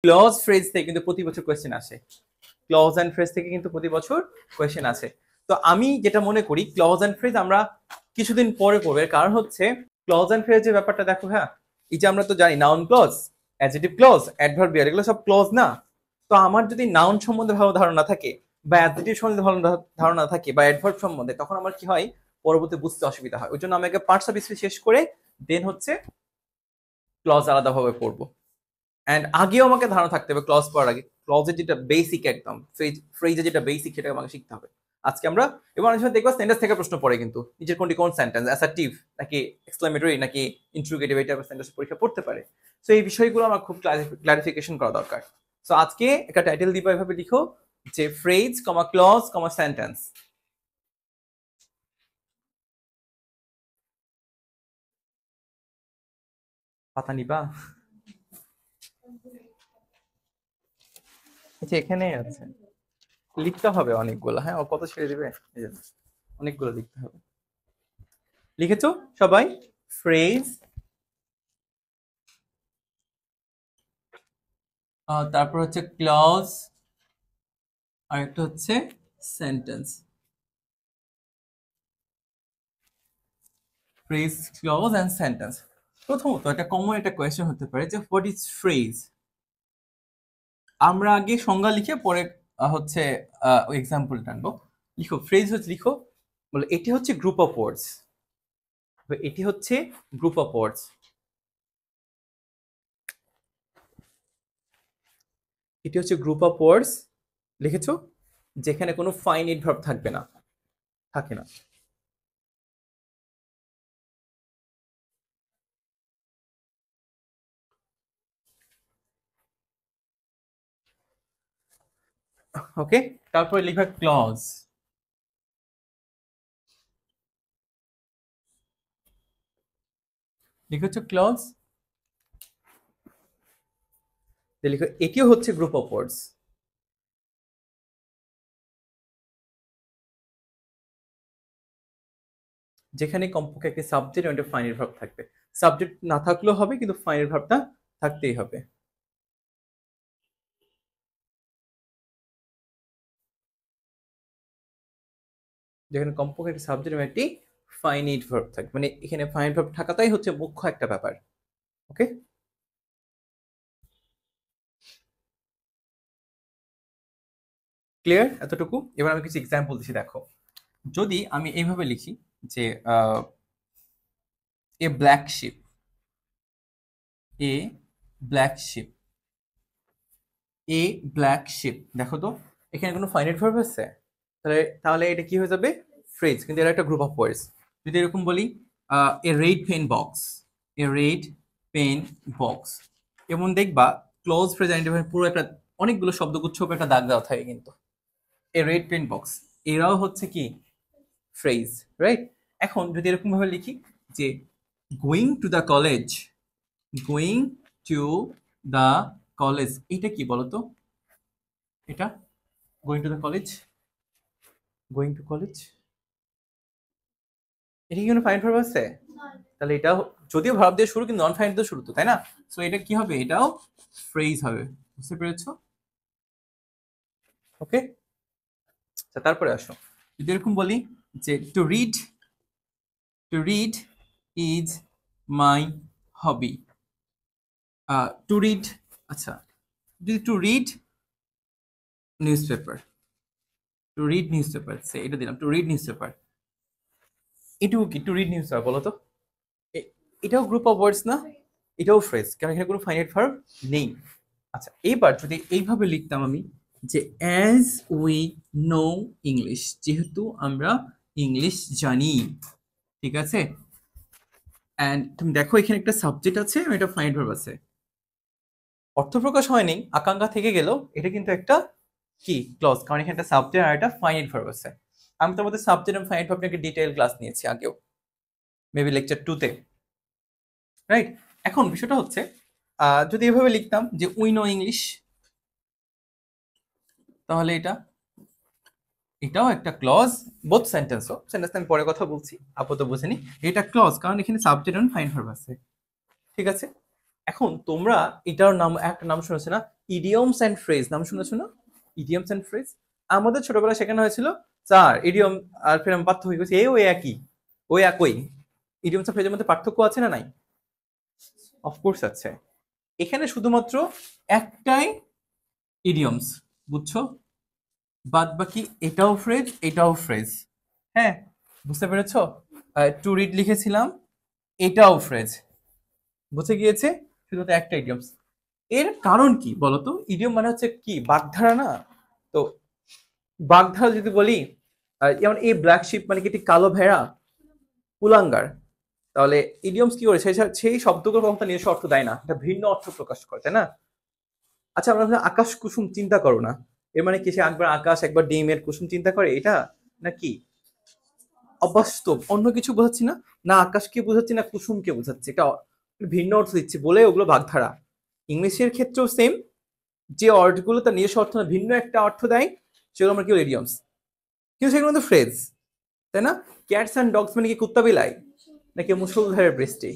Clause phrase থেকে কিন্তু প্রতি বছর কোয়েশ্চেন আসে, ক্লজ অ্যান্ড ফ্রেজ থেকে কিন্তু প্রতি বছর কোয়েশ্চেন আসে। তো আমি যেটা মনে করি ক্লজ অ্যান্ড ফ্রেজ আমরা কিছুদিন পরে পড়বে, কারণ হচ্ছে ক্লজ অ্যান্ড ফ্রেজের ব্যাপারটা দেখো। হ্যাঁ, এই যে আমরা তো জানি noun clause, adjective clause, adverbial, এগুলো সব ক্লজ না? তো আমার যদি নাউন সম্বন্ধে ভালো ধারণা থাকে বা অ্যাডজেক্টিভ সম্বন্ধে ভালো ধারণা থাকে বা অ্যাডভার্ব সম্বন্ধে, তখন আমার কি হয়, পরবর্তী বুঝতে অসুবিধা হয়। ওই জন্য আমি আগে পার্টস অফ স্পিচ শেষ করে দেন হচ্ছে ক্লজ আলাদাভাবে পড়বো। অ্যান্ড আগেও আমাকে ধারণা থাকতে হবে ক্লজ পড়ার আগে, ক্লজের যেটা বেসিক একদম ফ্রেজের যেটা বেসিক সেটা আমাকে শিখতে হবে। আজকে আমরা এবার অনেক সময় দেখবো সেন্টেন্স থেকে প্রশ্ন পড়ে, কিন্তু নিজের কোনটি কোন সেন্টেন্স, অ্যাসার্টিভ নাকি এক্সক্লেমেটরি নাকি ইন্ট্রোগেটিভ, এই টাইপের সেন্টেন্স পরীক্ষা পড়তে পারে। সো এই বিষয়গুলো আমার খুব ক্লারিফিকেশন করা দরকার। সো আজকে একটা টাইটেল দিবা, এভাবে লিখো যে ফ্রেজ কমা ক্লজ কমা সেন্টেন্স। পাতা নিবা? আচ্ছা, এখানেই আছে, লিখতে হবে অনেকগুলো। হ্যাঁ, ও কত ছেড়ে দিবে, অনেকগুলো লিখতে হবে। লিখেছো সবাই? ফ্রেজ, তারপর হচ্ছে ক্লজ, আর একটা হচ্ছে sentence. Phrase, clause and sentence. প্রথমত একটা কমন একটা কোয়েশ্চেন হতে পারে যে হোয়াট ইজ ফ্রেজ। আমরা আগে সংজ্ঞা লিখে পরে হচ্ছে এক্সাম্পল টানবো। লিখো ফ্রেজ হচ্ছে, লিখো বলে এটি হচ্ছে গ্রুপ অফ ওয়ার্ডস, এটি হচ্ছে গ্রুপ অফ ওয়ার্ডস, এটি হচ্ছে গ্রুপ অফ ওয়ার্ডস, লিখেছো, যেখানে কোনো ফাইনাইট ভার্ব থাকবে না, থাকে না। ওকে, তারপরে লিখবা ক্লজ। লিখেছো ক্লজ, লিখো এটিও হচ্ছে গ্রুপ অফ ওয়ার্ডস, যেখানে কমপক্ষে একটি সাবজেক্ট এবং একটা ফাইনাল ভার্ব থাকবে। সাবজেক্ট না থাকলেও হবে, কিন্তু ফাইনাল ভার্বটা থাকতেই হবে। যেখানে কমপক্ষে একটি সাবজেক্ট এবং একটি ফাইনাইট ভার্ব থাকবে, মানে এখানে ফাইনাল ভার্ব থাকাটাই হচ্ছে মুখ্য একটা ব্যাপার। ওকে, ক্লিয়ার এতটুকু? এবার আমি কিছু এক্সাম্পল দিচ্ছি, দেখো। যদি আমি এইভাবে লিখি যে এ ব্ল্যাক শিপ, এ ব্ল্যাক শিপ, এ ব্ল্যাক শিপ, দেখো তো এখানে কোনো ফাইনাইট ভার্ব আছে? তাহলে তাহলে এটা কি হয়ে যাবে? ফ্রেজ, কিন্তু এটা একটা গ্রুপ অফ ওয়ার্ডস। যদি এরকম বলি a red pen box, a red pen box, এমন দেখবা ক্লোজ প্রেজেন্ট পুরো একটা অনেকগুলো শব্দগুচ্ছ একটা দাগ দেওয়া থাকে, কিন্তু এ রেড পেন বক্স এরাও হচ্ছে কি ফ্রেজ, রাইট? এখন যদি এরকম ভাবে লিখি যে going to the college, going to the college, এটা কি বলতো? এটা going to the college, going to college, এটা কি কোনো ফাইন ভার্ব আছে? তাহলে এটাও যদিও ভার্ব দিয়ে শুরু, কিন্তু নন ফাইন দিয়ে শুরু তো, তাই না? সো এটা কি হবে? এটাও ফ্রেজ হবে। বুঝতে পেরেছো? ওকে, আচ্ছা তারপরে আসো, যদি এরকম বলি যে to read is my hobby, to read, আচ্ছা যদি to read newspaper, to read newspaper, সে এটা দিলাম টু রিড নিউজ পেপার, এটুকু কি টু রিড নিউজ পেপার বলো তো? এটাও গ্রুপ অফ ওয়ার্ডস না? এটাও ফ্রেজ, কারণ এখানে কোনো ফাইনাইট ভার্ব নেই। আচ্ছা, এবার যদি এইভাবে লিখতাম আমি যে অ্যাজ উই নো ইংলিশ, যেহেতু আমরা ইংলিশ জানি, ঠিক আছে? অ্যান্ড তুমি দেখো এখানে একটা সাবজেক্ট আছে, এটা ফাইনাইট ভার্ব আছে, অর্থ প্রকাশ হয়নি, আকাঙ্ক্ষা থেকে গেল, এটা কিন্তু একটা কি ক্লজ, কারণ এখানে একটা সাবজেক্ট আর একটা ফাইনাইট ভার্ব আছে। আমি তোমাদের সাবজেক্ট এবং ফাইনাইট ভার্ব নিয়ে ডিটেইল ক্লাস নিয়েছি আগেও, মেবি লেকচার 2 তে, রাইট? এখন বিষয়টা হচ্ছে যদি এভাবে লিখতাম যে উই নো ইংলিশ, তাহলে এটাও একটা ক্লজ। বোথ সেন্টেন্সও, সেন্টেন্স আমি পরে কথা বলছি, আপাতত বুঝেনি। এটা ক্লজ কারণ এখানে সাবজেক্ট এবং ফাইন ভার্ব আছে, ঠিক আছে? এখন তোমরা এটার নাম, একটা নাম শুনেছে না, ইডিয়মস অ্যান্ড ফ্রেজ নাম শুনেছো না? ইডিয়মস অ্যান্ড ফ্রেজ আমাদের ছোটবেলায় শেখানো হয়েছিল স্যার ইডিয়ম আর ফের পার্থক্য হয়ে গেছে ওই একই ওই একই। ইডিয়মস আর ফ্রেজের মধ্যে পার্থক্য আছে না নাই? অফকোর্স আছে। এখানে শুধুমাত্র একটাই ইডিয়মস, বুঝছো? বাদ বাকি এটাও ফ্রেজ এটাও ফ্রেজ। হ্যাঁ, বুঝতে পেরেছো? টু রিড লিখেছিলাম, এটাও ফ্রেজ। বুঝে গিয়েছে? শুধুমাত্র একটা ইডিয়মস। এর কারণ কি বলতো? ইডিয়ম মানে হচ্ছে কি বাগধারা না? তো বাগধারা যদি বলি যেমন এই ব্ল্যাক শিপ মানে কি একটি কালো ভেড়া, কুলাঙ্গার। তাহলে ইডিয়মস কি করে সেই শব্দগুলো কখনো নিজস্ব অর্থ দেয় না, এটা ভিন্ন অর্থ প্রকাশ করে, তাই না? আচ্ছা, আমরা আকাশ কুসুম চিন্তা করো না, এর মানে কি সে একবার আকাশ একবার ডিমের কুসুম চিন্তা করে এটা নাকি? অবাস্তব, অন্য কিছু বোঝাচ্ছি না, না আকাশকে বোঝাচ্ছি না কুসুমকে বোঝাচ্ছি, এটা ভিন্ন অর্থ দিচ্ছি বলে ওগুলো বাগধারা। ইংলিশের ক্ষেত্রেও সেম, যে অর্থগুলো তার নিজস্ব অর্থ না ভিন্ন একটা অর্থ দেয় সেগুলো আমরা কি বলি ইডিয়মস, কিন্তু সেগুলো তো ফ্রেজ, তাই না? ক্যাটস অ্যান্ড ডগস মানে কি কুত্তা বিলাই নাকি মুষলধারের বৃষ্টি,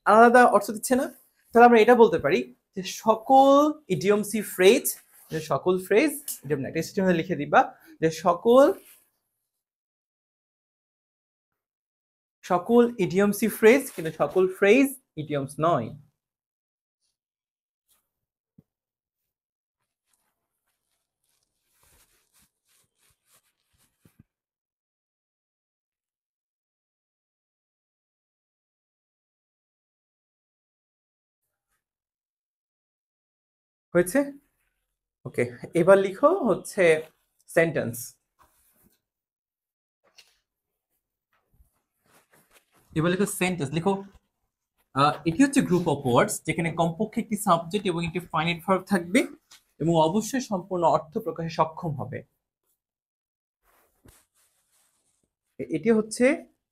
আলাদা অর্থ দিচ্ছে না? তাহলে আমরা এটা বলতে পারি যে সকল ইডিয়মসি ফ্রেজ, যে সকল ফ্রেজ ইডিয়ম না, এটা সিস্টেমে লিখে দিবা যে সকল ইডিয়মসি ফ্রেজ, কিন্তু সকল ফ্রেজ ইডিয়মস নয়। হয়েছে? ওকে, এবার লিখো হচ্ছে সেন্টেন্স। এবার লিখো সেন্টেন্স, লিখো এটি হচ্ছে গ্রুপ অফ ওয়ার্ডস যেখানে কমপক্ষে একটি সাবজেক্ট এবং একটি ফাইনাইট ভার্ব থাকবে এবং অবশ্যই সম্পূর্ণ অর্থ প্রকাশে সক্ষম হবে। এটি হচ্ছে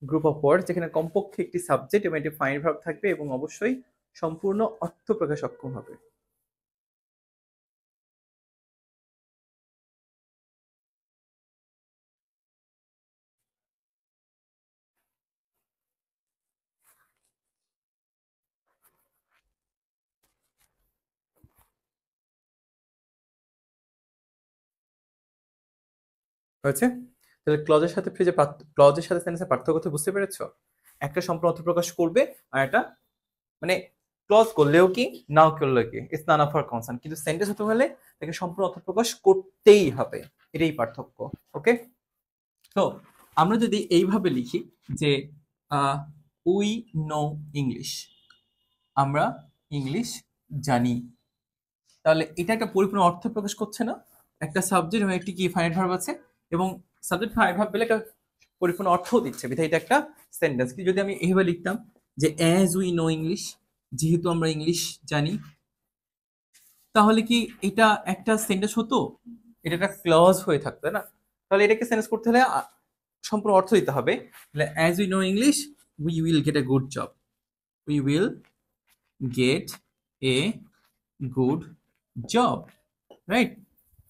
গ্রুপ অফ ওয়ার্ডস যেখানে কমপক্ষে একটি সাবজেক্ট এবং একটি ফাইনাইট ভার্ব থাকবে এবং অবশ্যই সম্পূর্ণ অর্থ প্রকাশে সক্ষম হবে। হয়েছে? তাহলে ক্লজের সাথে ফ্রেজে ক্লজের সাথে সেন্টেন্সের পার্থক্য তো বুঝতে পেরেছো? একটা সম্পূর্ণ অর্থ প্রকাশ করবে আর এটা মানে ক্লজ করলেও কি নাও করলেও কি it's none of our concern, কিন্তু সেন্টেন্স হতে হলে তাকে সম্পূর্ণ অর্থ প্রকাশ করতেই হবে, এটাই পার্থক্য। ওকে, তো আমরা যদি এইভাবে লিখি যে উই নো ইংলিশ, আমরা ইংলিশ জানি, তাহলে এটা একটা পরিপূর্ণ অর্থ প্রকাশ করছে না? একটা সাবজেক্ট এবং একটি কি ফাইনাইট ভার্ব আছে এবং সাবজেক্ট ফাইনাইট ভার্ব পেলে একটা পরিপূর্ণ অর্থ দিচ্ছে, বিধায় এটা একটা সেন্টেন্স। কি যদি আমি এইভাবে লিখতাম যে অ্যাজ উই নো ইংলিশ, যেহেতু আমরা ইংলিশ জানি, তাহলে কি এটা একটা সেন্টেন্স হতো? এটা একটা ক্লজ হয়ে থাকতো, তাই না? তাহলে এটাকে সেন্টেন্স করতে হলে সম্পূর্ণ অর্থ দিতে হবে। As we know English we will get a good job, we will get a good job, right?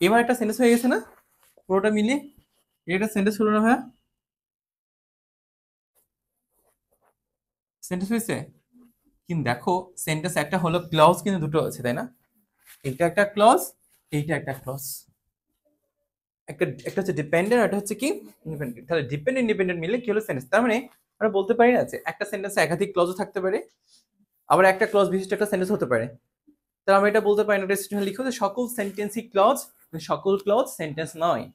এবার একটা সেন্টেন্স হয়ে গেছে না পুরোটা মিলে? এটা সেন্টেন্স হলো না ভাইয়া? সেন্টেন্স হয়েছে? কিন্তু দেখো সেন্টেন্স একটা হলো, ক্লজ কিন্তু দুটো আছে, তাই না? এটা একটা ক্লজ, এইটা একটা ক্লজ। একটা হচ্ছে ডিপেন্ডেন্ট, একটা হচ্ছে কি ইন্ডিপেন্ডেন্ট। তাহলে ডিপেন্ডেন্ট ইন্ডিপেন্ডেন্ট মিলে কি হলো সেন্টেন্স। তার মানে আমরা বলতে পারি না যে একটা সেন্টেন্সে একাধিক ক্লজও থাকতে পারে, আবার একটা ক্লজ বিশিষ্ট একটা সেন্টেন্স হতে পারে। তাহলে আমরা এটা বলতে পারি না, এটা লিখো যে সকল সেন্টেন্সই ক্লজ, সকল ক্লজ সেন্টেন্স নয়।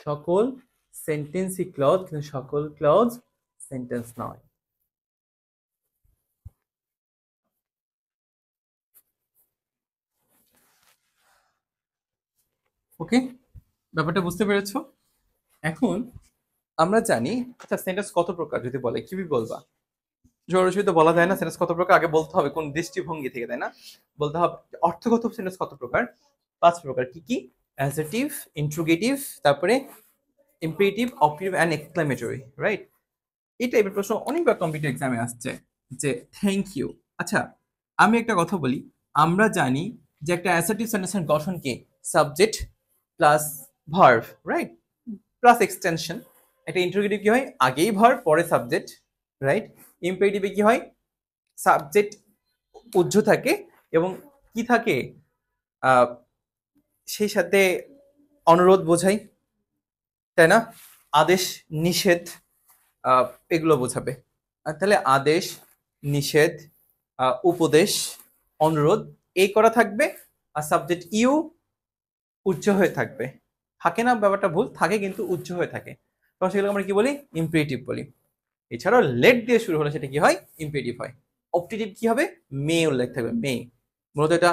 সকল সেন্টেন্সই ক্লজ, কিন্তু সকল ক্লজ সেন্টেন্স নয়। ওকে, ব্যাপারটা বুঝতে পেরেছো? এখন আমরা জানি আচ্ছা সেন্টেন্স কত প্রকার যদি বলে কি বলবা? জোরাজুরি তো বলা যায় না সেন্টেন্স কত প্রকার, আগে বলতে হবে কোন দৃষ্টিভঙ্গি থেকে, তাই না? বলতে হবে অর্থগত সেন্টেন্স কত প্রকার। 5 প্রকার। কি কি? অ্যাডজেক্টিভ, ইন্ট্রোগেটিভ, তারপরে ইম্পেরেটিভ, অপটিভ অ্যান্ড এক্সক্লেমেটরি, রাইট? এই টাইপের প্রশ্ন অনেকবার কম্পিটিটিভ এক্সামে আসছে যে থ্যাংক ইউ। আচ্ছা, আমি একটা কথা বলি, আমরা জানি যে একটা অ্যাসার্টিভ সেন্টেন্সের গঠন কি subject plus verb, right, plus extension. একটা ইন্টারোগেটিভ কি হয় আগেই ভার্ব পরে সাবজেক্ট, রাইট। ইম্পেরেটিভে কি হয় সাবজেক্ট উজ্জ থাকে এবং কি থাকে সেই সাথে অনুরোধ বোঝাই, তাই না, আদেশ নিষেধ এগুলো বোঝাবে। তাহলে আদেশ নিষেধ উপদেশ অনুরোধ এই করা থাকবে, আর সাবজেক্ট ইউ উচ্চ হয়ে থাকবে। থাকে না ব্যাপারটা ভুল থাকে কিন্তু উচ্চ হয়ে থাকে, তখন সেগুলো আমরা কি বলি ইম্পারেটিভ বলি। এছাড়াও লেট দিয়ে শুরু হলে সেটা কি হয় ইম্পারেটিভ হয়। অপটেটিভ কি হবে মে উল্লেখ থাকবে মে। মূলত এটা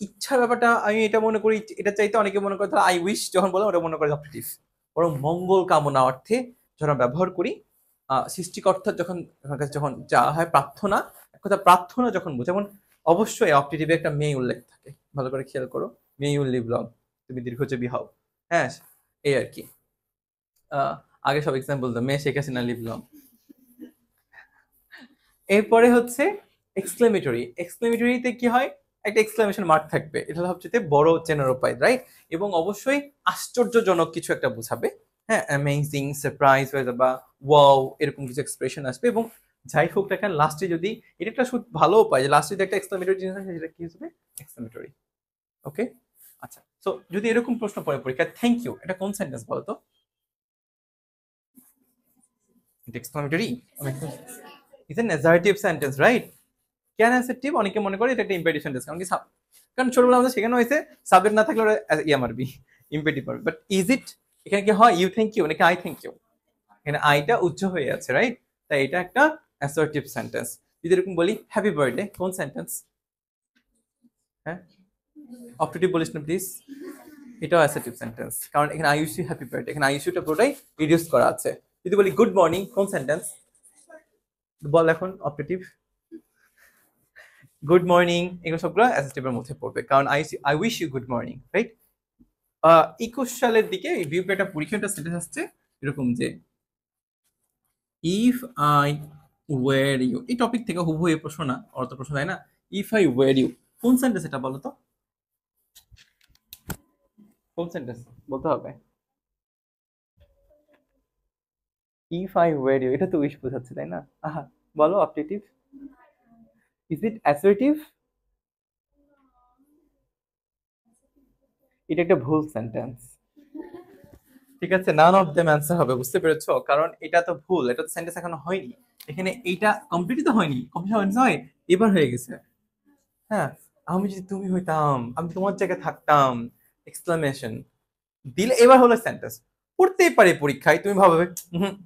ইচ্ছার ব্যাপারটা আমি এটা মনে করি, এটা চাইতে অনেকে মনে করে আই উইশ যখন বলে ওটা মনে করে অপটেটিভ, বরং মঙ্গল কামনা অর্থে যখন ব্যবহার করি সৃষ্টিকর্তার যখন যখন যা হয় প্রার্থনা, এক কথা প্রার্থনা যখন বোঝে, যেমন অবশ্যই অপটেটিভে একটা মে উল্লেখ থাকে, ভালো করে খেয়াল করো, মে ইউ লিভ লং, তুমি দীর্ঘজীবী হও, হ্যাঁ এই আর কি। আগে সব এক্সাম্পল তো মে শেখ হাসিনা লিভ লং। এরপরে হচ্ছে এক্সক্লেমেটরি। এক্সক্লেমেটরিতে কি হয় একটা এক্সক্লেমেশন মার্ক থাকবে, এটা হচ্ছে বড় চেনার উপায়, রাইট। এবং অবশ্যই আশ্চর্যজনক কিছু একটা বোঝাবে, হ্যাঁ অ্যামেজিং সারপ্রাইজ বা ওয়াও এরকম কিছু এক্সপ্রেশন আসবে। এবং যাই হোক না কেন লাস্টে যদি এটা একটা ভালো উপায় যে লাস্টে যদি একটা এক্সক্লেমেটরি জিনিস হয় সেটা কি হবে এক্সক্লেমেটরি। ওকে আচ্ছা, সো যদি এরকম প্রশ্ন পড়ে পরীক্ষা থ্যাংক ইউ এটা কোন সেন্টেন্স বলো তো? Exclamatory is an assertive sentence, right. কেন অ্যাসার্টিভ অনেকে মনে করে এটা একটা ইম্পারেটিভ সেন্টেন্স, কারণ কি কারণ ছোটবেলা আমাদের শেখানো হয়েছে সাবজেক্ট না থাকলে ওরা ইয়া মারবি ইম্পারেটিভ মারবি। বাট ইজ ইট এখানে কি হয় ইউ থ্যাংক ইউ নাকি আই থ্যাংক ইউ? এখানে আইটা উচ্চ হয়ে আছে, রাইট, তাই এটা একটা অ্যাসার্টিভ সেন্টেন্স। যদি এরকম বলি হ্যাপি বার্থডে কোন সেন্টেন্স? হ্যাঁ অপটেটিভ বলিস না প্লিজ, এটাও অ্যাসার্টিভ সেন্টেন্স, কারণ এখানে I wish you happy birthday, এখানে আই উইশ ইউটা পুরোটাই রিডিউস করা আছে। যদি বলি গুড মর্নিং কোন সেন্টেন্স বল এখন অপটেটিভ? গুড মর্নিং এগুলো সবগুলো অ্যাডজেক্টিভের মধ্যে পড়বে, কারণ I wish you good morning, right. 21 সালের দিকে এই বিউপি একটা পরীক্ষাটা সেন্টেন্স আসছে এরকম যে ইফ আই ওয়্যার ইউ, এই টপিক থেকে হুবহু এই প্রশ্ন না, অর্থ প্রশ্ন তাই না। ইফ আই ওয়্যার ইউ কোন সেন্টেন্স এটা বলো তো, কোন সেন্টেন্স বলতে হবে? ইফ আই ওয়্যার ইউ এটা তো উইশ বোঝাচ্ছে তাই না, আহা বলো অপটেটিভ। Is it assertive? এটা একটা ভুল সেন্টেন্স, ঠিক আছে, নান অফ দেম অ্যান্সার হবে, বুঝতে পেরেছো? কারণ এটা তো ভুল, এটা তো সেন্টেন্স এখনো হয়নি, এখানে এইটা কমপ্লিটই তো হয়নি, কমপ্লিট হয় এবার হয়ে গেছে। হ্যাঁ আমি যদি তুমি হইতাম আমি তোমার জায়গায় থাকতাম এক্সক্লামেশন দিলে এবার হলো সেন্টেন্স। পড়তেই পারে পরীক্ষায়, তুমি ভাববে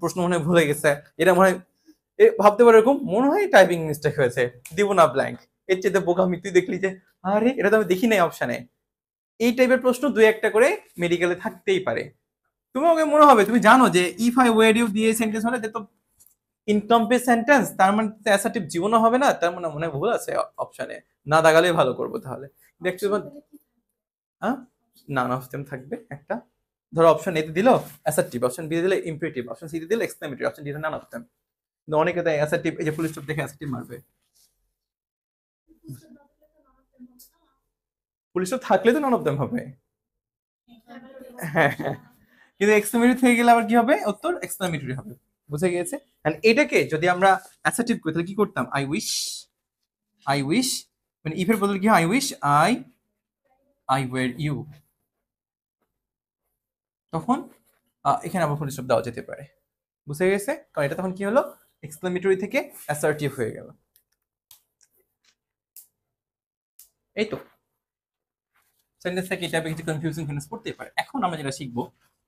প্রশ্ন মনে হয় ভুলে গেছে, এটা মনে হয় ভাবতে পারো এরকম মনে হয় টাইপিং মিস্টেক হয়েছে, দিব না ব্ল্যাঙ্ক। এর চেয়ে বোকামি তুই দেখলি যে আরে এটা তো আমি দেখি নাই অপশানে। এই টাইপের প্রশ্ন দুই একটা করে মেডিকেলে থাকতেই পারে। তুমি ওকে মনে হবে তুমি জানো যে ইফ আই ওয়ের ইউ দিয়ে সেন্টেন্স হলে তো ইনকমপ্লিট সেন্টেন্স, তার মানে অ্যাসার্টিভ জীবনও হবে না, তার মানে মনে ভুল আছে অপশনে, না দাগালেই ভালো করবো তাহলে। হ্যাঁ নান অফ দেম থাকবে একটা, ধরো অপশন এতে দিল অ্যাসার্টিভ, অপশন বি দিলে ইম্পারেটিভ, অপশন সি দিলে exclamatory, option D none of them. কিন্তু অনেকে তাই অ্যাসার্টিভ এই যে ফুল স্টপ দেখে অ্যাসার্টিভ মারবে, ফুল স্টপ থাকলে তো নান অফ দেম হবে। হ্যাঁ কিন্তু এক্সক্লেমেটরি থেকে গেলে আবার কি হবে উত্তর এক্সক্লেমেটরি হবে, বুঝে গিয়েছে। এন্ড এটাকে যদি আমরা অ্যাসার্টিভ করি তাহলে কি করতাম আই উইশ মানে ইফের বদলে কি I wish I were you, তখন এখানে আবার ফুল স্টপ দেওয়া যেতে পারে, বুঝে গেছে? কারণ এটা তখন কি হলো এক্সক্লেমেটরি থেকে অ্যাসার্টিভ হয়ে গেল। এই তো সেন্টেন্স থেকে এটা কিছু কনফিউজিং সেন্টেন্স পড়তেই পারে। এখন আমরা যেটা শিখবো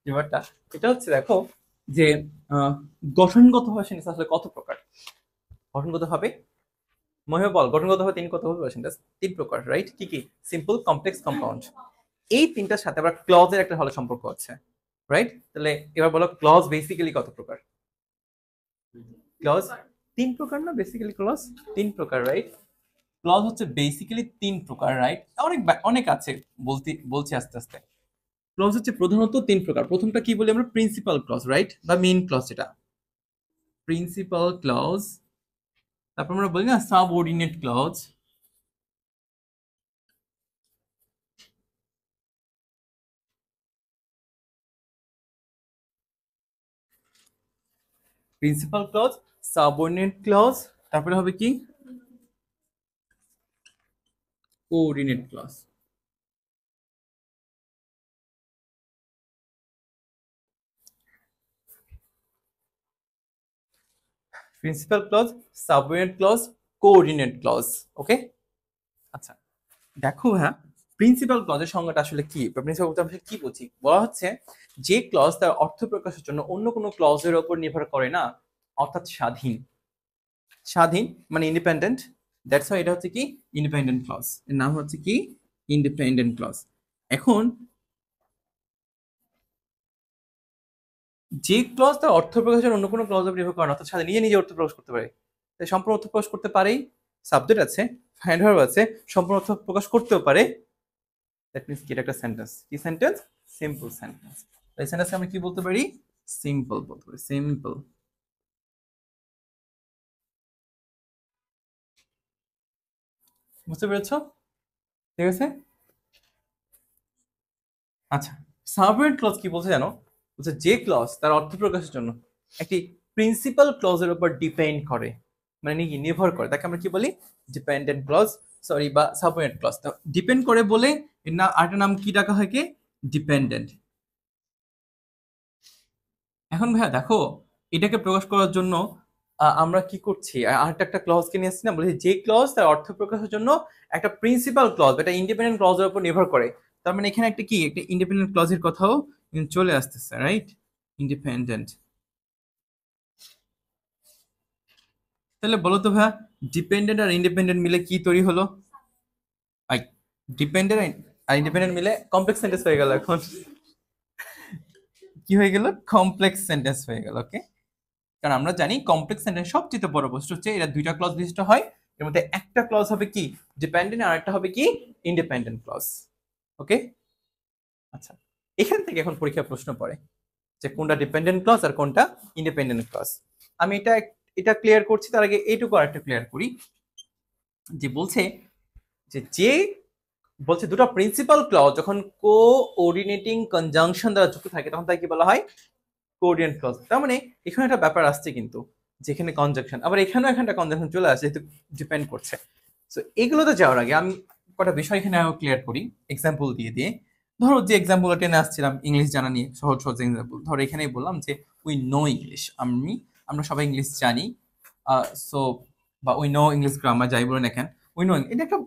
ব্যাপারটা এটা হচ্ছে দেখো যে গঠনগত ভাবে সেন্টেন্স আসলে কত প্রকার। গঠনগত ভাবে মহে বল গঠনগত ভাবে কত হবে সেন্টেন্স? 3 প্রকার, রাইট। কি কি? Simple, complex, compound. এই তিনটার সাথে আবার ক্লজের একটা ভালো সম্পর্ক আছে, রাইট। তাহলে এবার বলো ক্লজ বেসিক্যালি কত প্রকার? ক্লজ 3 প্রকার না, বেসিক্যালি ক্লজ 3 প্রকার, রাইট। ক্লজ হচ্ছে বেসিক্যালি 3 প্রকার, রাইট। অনেক অনেক আছে, বলছি আস্তে আস্তে। ক্লজ হচ্ছে প্রধানত 3 প্রকার। প্রথমটা কি বলি আমরা? প্রিন্সিপাল ক্লজ, রাইট, বা মেইন ক্লজ, যেটা প্রিন্সিপাল ক্লজ। তারপর আমরা বলি না subordinate clause, principal clause, subordinate clause, তারপরে হবে কি coordinate clause. Principal clause, subordinate clause, coordinate clause. Okay, আচ্ছা দেখো হ্যাঁ, প্রিন্সিপাল ক্লজের সংজ্ঞাটা আসলে কি, প্রিন্সিপাল ক্লজ আসলে কি বুঝি? বলা হচ্ছে যে ক্লজ তার অর্থ প্রকাশের জন্য অন্য কোনো ক্লজের উপর নির্ভর করে না, অর্থাৎ স্বাধীন। স্বাধীন মানে ইন্ডিপেন্ডেন্ট, দ্যাটস হোয়াই এটা হচ্ছে কি ইন্ডিপেন্ডেন্ট ক্লজ, এর নাম হচ্ছে কি ইন্ডিপেন্ডেন্ট ক্লজ। এখন যে ক্লজ তার অর্থ প্রকাশের অন্য কোনো ক্লজ উপর নির্ভর করে না, অর্থাৎ স্বাধীন, নিজে নিজে অর্থ প্রকাশ করতে পারে, তাই সম্পূর্ণ অর্থ প্রকাশ করতে পারেই, সাবজেক্ট আছে, ফাইন্ড ভার্ব আছে, সম্পূর্ণ অর্থ প্রকাশ করতেও পারে। দ্যাট মিন্স কি, এটা একটা সেন্টেন্স, কি সেন্টেন্স? Simple sentence. এই সেন্টেন্সকে আমি কি বলতে পারি? সিম্পল বলতে পারি, সিম্পল। বুঝতে পেরেছো? ঠিক আছে, আচ্ছা সাবঅর্ডিনেট ক্লজ কি বলছে জানো? বলছে যে ক্লজ তার অর্থ প্রকাশের জন্য একটি প্রিন্সিপাল ক্লজের উপর ডিপেন্ড করে, মানে কি নির্ভর করে, তাকে আমরা কি বলি? ডিপেন্ডেন্ট ক্লজ, সরি বা সাবঅর্ডিনেট ক্লজ। ডিপেন্ড করে বলে এর না আরেকটা নাম কি ডাকা হয়? কে ডিপেন্ডেন্ট। এখন ভাইয়া দেখো, এটাকে প্রকাশ করার জন্য আমরা কি করছি, আরেকটা একটা ক্লজকে নিয়ে আসছি না, বলছি যে ক্লজ তার অর্থ প্রকাশের জন্য একটা প্রিন্সিপাল ক্লজ, এটা ইন্ডিপেন্ডেন্ট ক্লজের উপর নির্ভর করে। তার মানে এখানে একটা কি, একটা ইন্ডিপেন্ডেন্ট ক্লজের কথাও কিন্তু চলে আসতেছে, রাইট? ইন্ডিপেন্ডেন্ট। তাহলে বলো তো ভাইয়া, ডিপেন্ডেন্ট আর ইন্ডিপেন্ডেন্ট মিলে কি তৈরি হলো? আই ডিপেন্ডেন্ট আর ইন্ডিপেন্ডেন্ট মিলে কমপ্লেক্স সেন্টেন্স হয়ে গেল। এখন কি হয়ে গেল? কমপ্লেক্স সেন্টেন্স হয়ে গেল। ওকে, কারণ আমরা জানি কমপ্লেক্স সেন্টেন্স সবচেয়ে বড় বৈশিষ্ট্য হচ্ছে এটা দুইটা ক্লজ বিশিষ্ট হয়, এর মধ্যে একটা ক্লজ হবে কি ডিপেন্ডেন্ট আর একটা হবে কি ইন্ডিপেন্ডেন্ট ক্লজ। ওকে, আচ্ছা এখান থেকে এখন পরীক্ষার প্রশ্ন পড়ে যে কোনটা ডিপেন্ডেন্ট ক্লজ আর কোনটা ইন্ডিপেন্ডেন্ট ক্লজ। আমি এটা এটা ক্লিয়ার করছি, তার আগে এইটুকু আরেকটা ক্লিয়ার করি, যে বলছে যে বলছে দুটো প্রিন্সিপাল ক্লজ যখন কোঅর্ডিনেটিং কনজাংশন দ্বারা যুক্ত থাকে তখন তাকে কি বলা হয়? Coordinate clause. তার মানে এখানে একটা ব্যাপার আসছে কিন্তু, যেখানে কনজাংশন, আবার এখানেও এখানটা কনজাংশন চলে আসে, যেহেতু ডিপেন্ড করছে। সো এগুলোতে যাওয়ার আগে আমি কটা বিষয় এখানে ক্লিয়ার করি এক্সাম্পল দিয়ে দিয়ে। ধরো যে এক্সাম্পল টেনে আসছিলাম ইংলিশ জানা নিয়ে, সহজ সহজ এক্সাম্পল। ধরো এখানেই বললাম যে উই নো ইংলিশ, আমরা সবাই ইংলিশ জানি, সো বা উই নো ইংলিশ গ্রামার যাই বলেন এখানে, উই নো, এটা একটা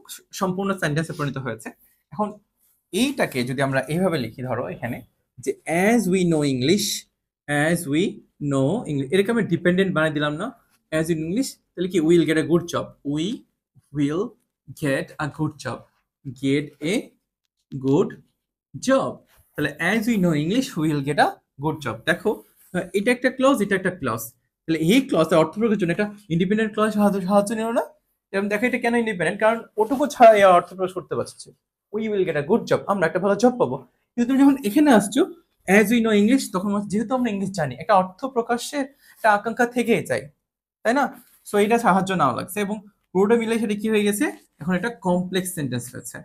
সম্পূর্ণ সেন্টেন্সে পরিণত হয়েছে। এখন এইটাকে যদি আমরা এইভাবে লিখি, ধরো এখানে যে as we know English, as we know English, এটাকে আমি ডিপেন্ডেন্ট বানিয়ে দিলাম না? অ্যাজ ইন ইংলিশ, তাহলে কি will get a good job, we will get a good job, get a good job. তাহলে as we know English will get a good job. দেখো এটা একটা ক্লজ, এটা একটা ক্লজ, তাহলে এই ক্লজের অর্থ প্রকাশের জন্য একটা ইন্ডিপেন্ডেন্ট ক্লজ সাহায্য নিল না? এবং দেখো এটা কেন ইন্ডিপেন্ডেন্ট, কারণ ওটুকু ছাড়া এই অর্থ প্রকাশ করতে পারছে, we will get a good job, আমরা একটা ভালো জব পাবো। কিন্তু তুমি যখন এখানে আসছো অ্যাজ উই নো ইংলিশ, তখন যেহেতু আমরা ইংলিশ জানি, একটা অর্থ প্রকাশের একটা আকাঙ্ক্ষা থেকেই যায়, তাই না? সো এটা সাহায্য নাও লাগছে, এবং পুরোটা মিলে সেটা কি হয়ে গেছে, এখন একটা কমপ্লেক্স সেন্টেন্স হয়েছে।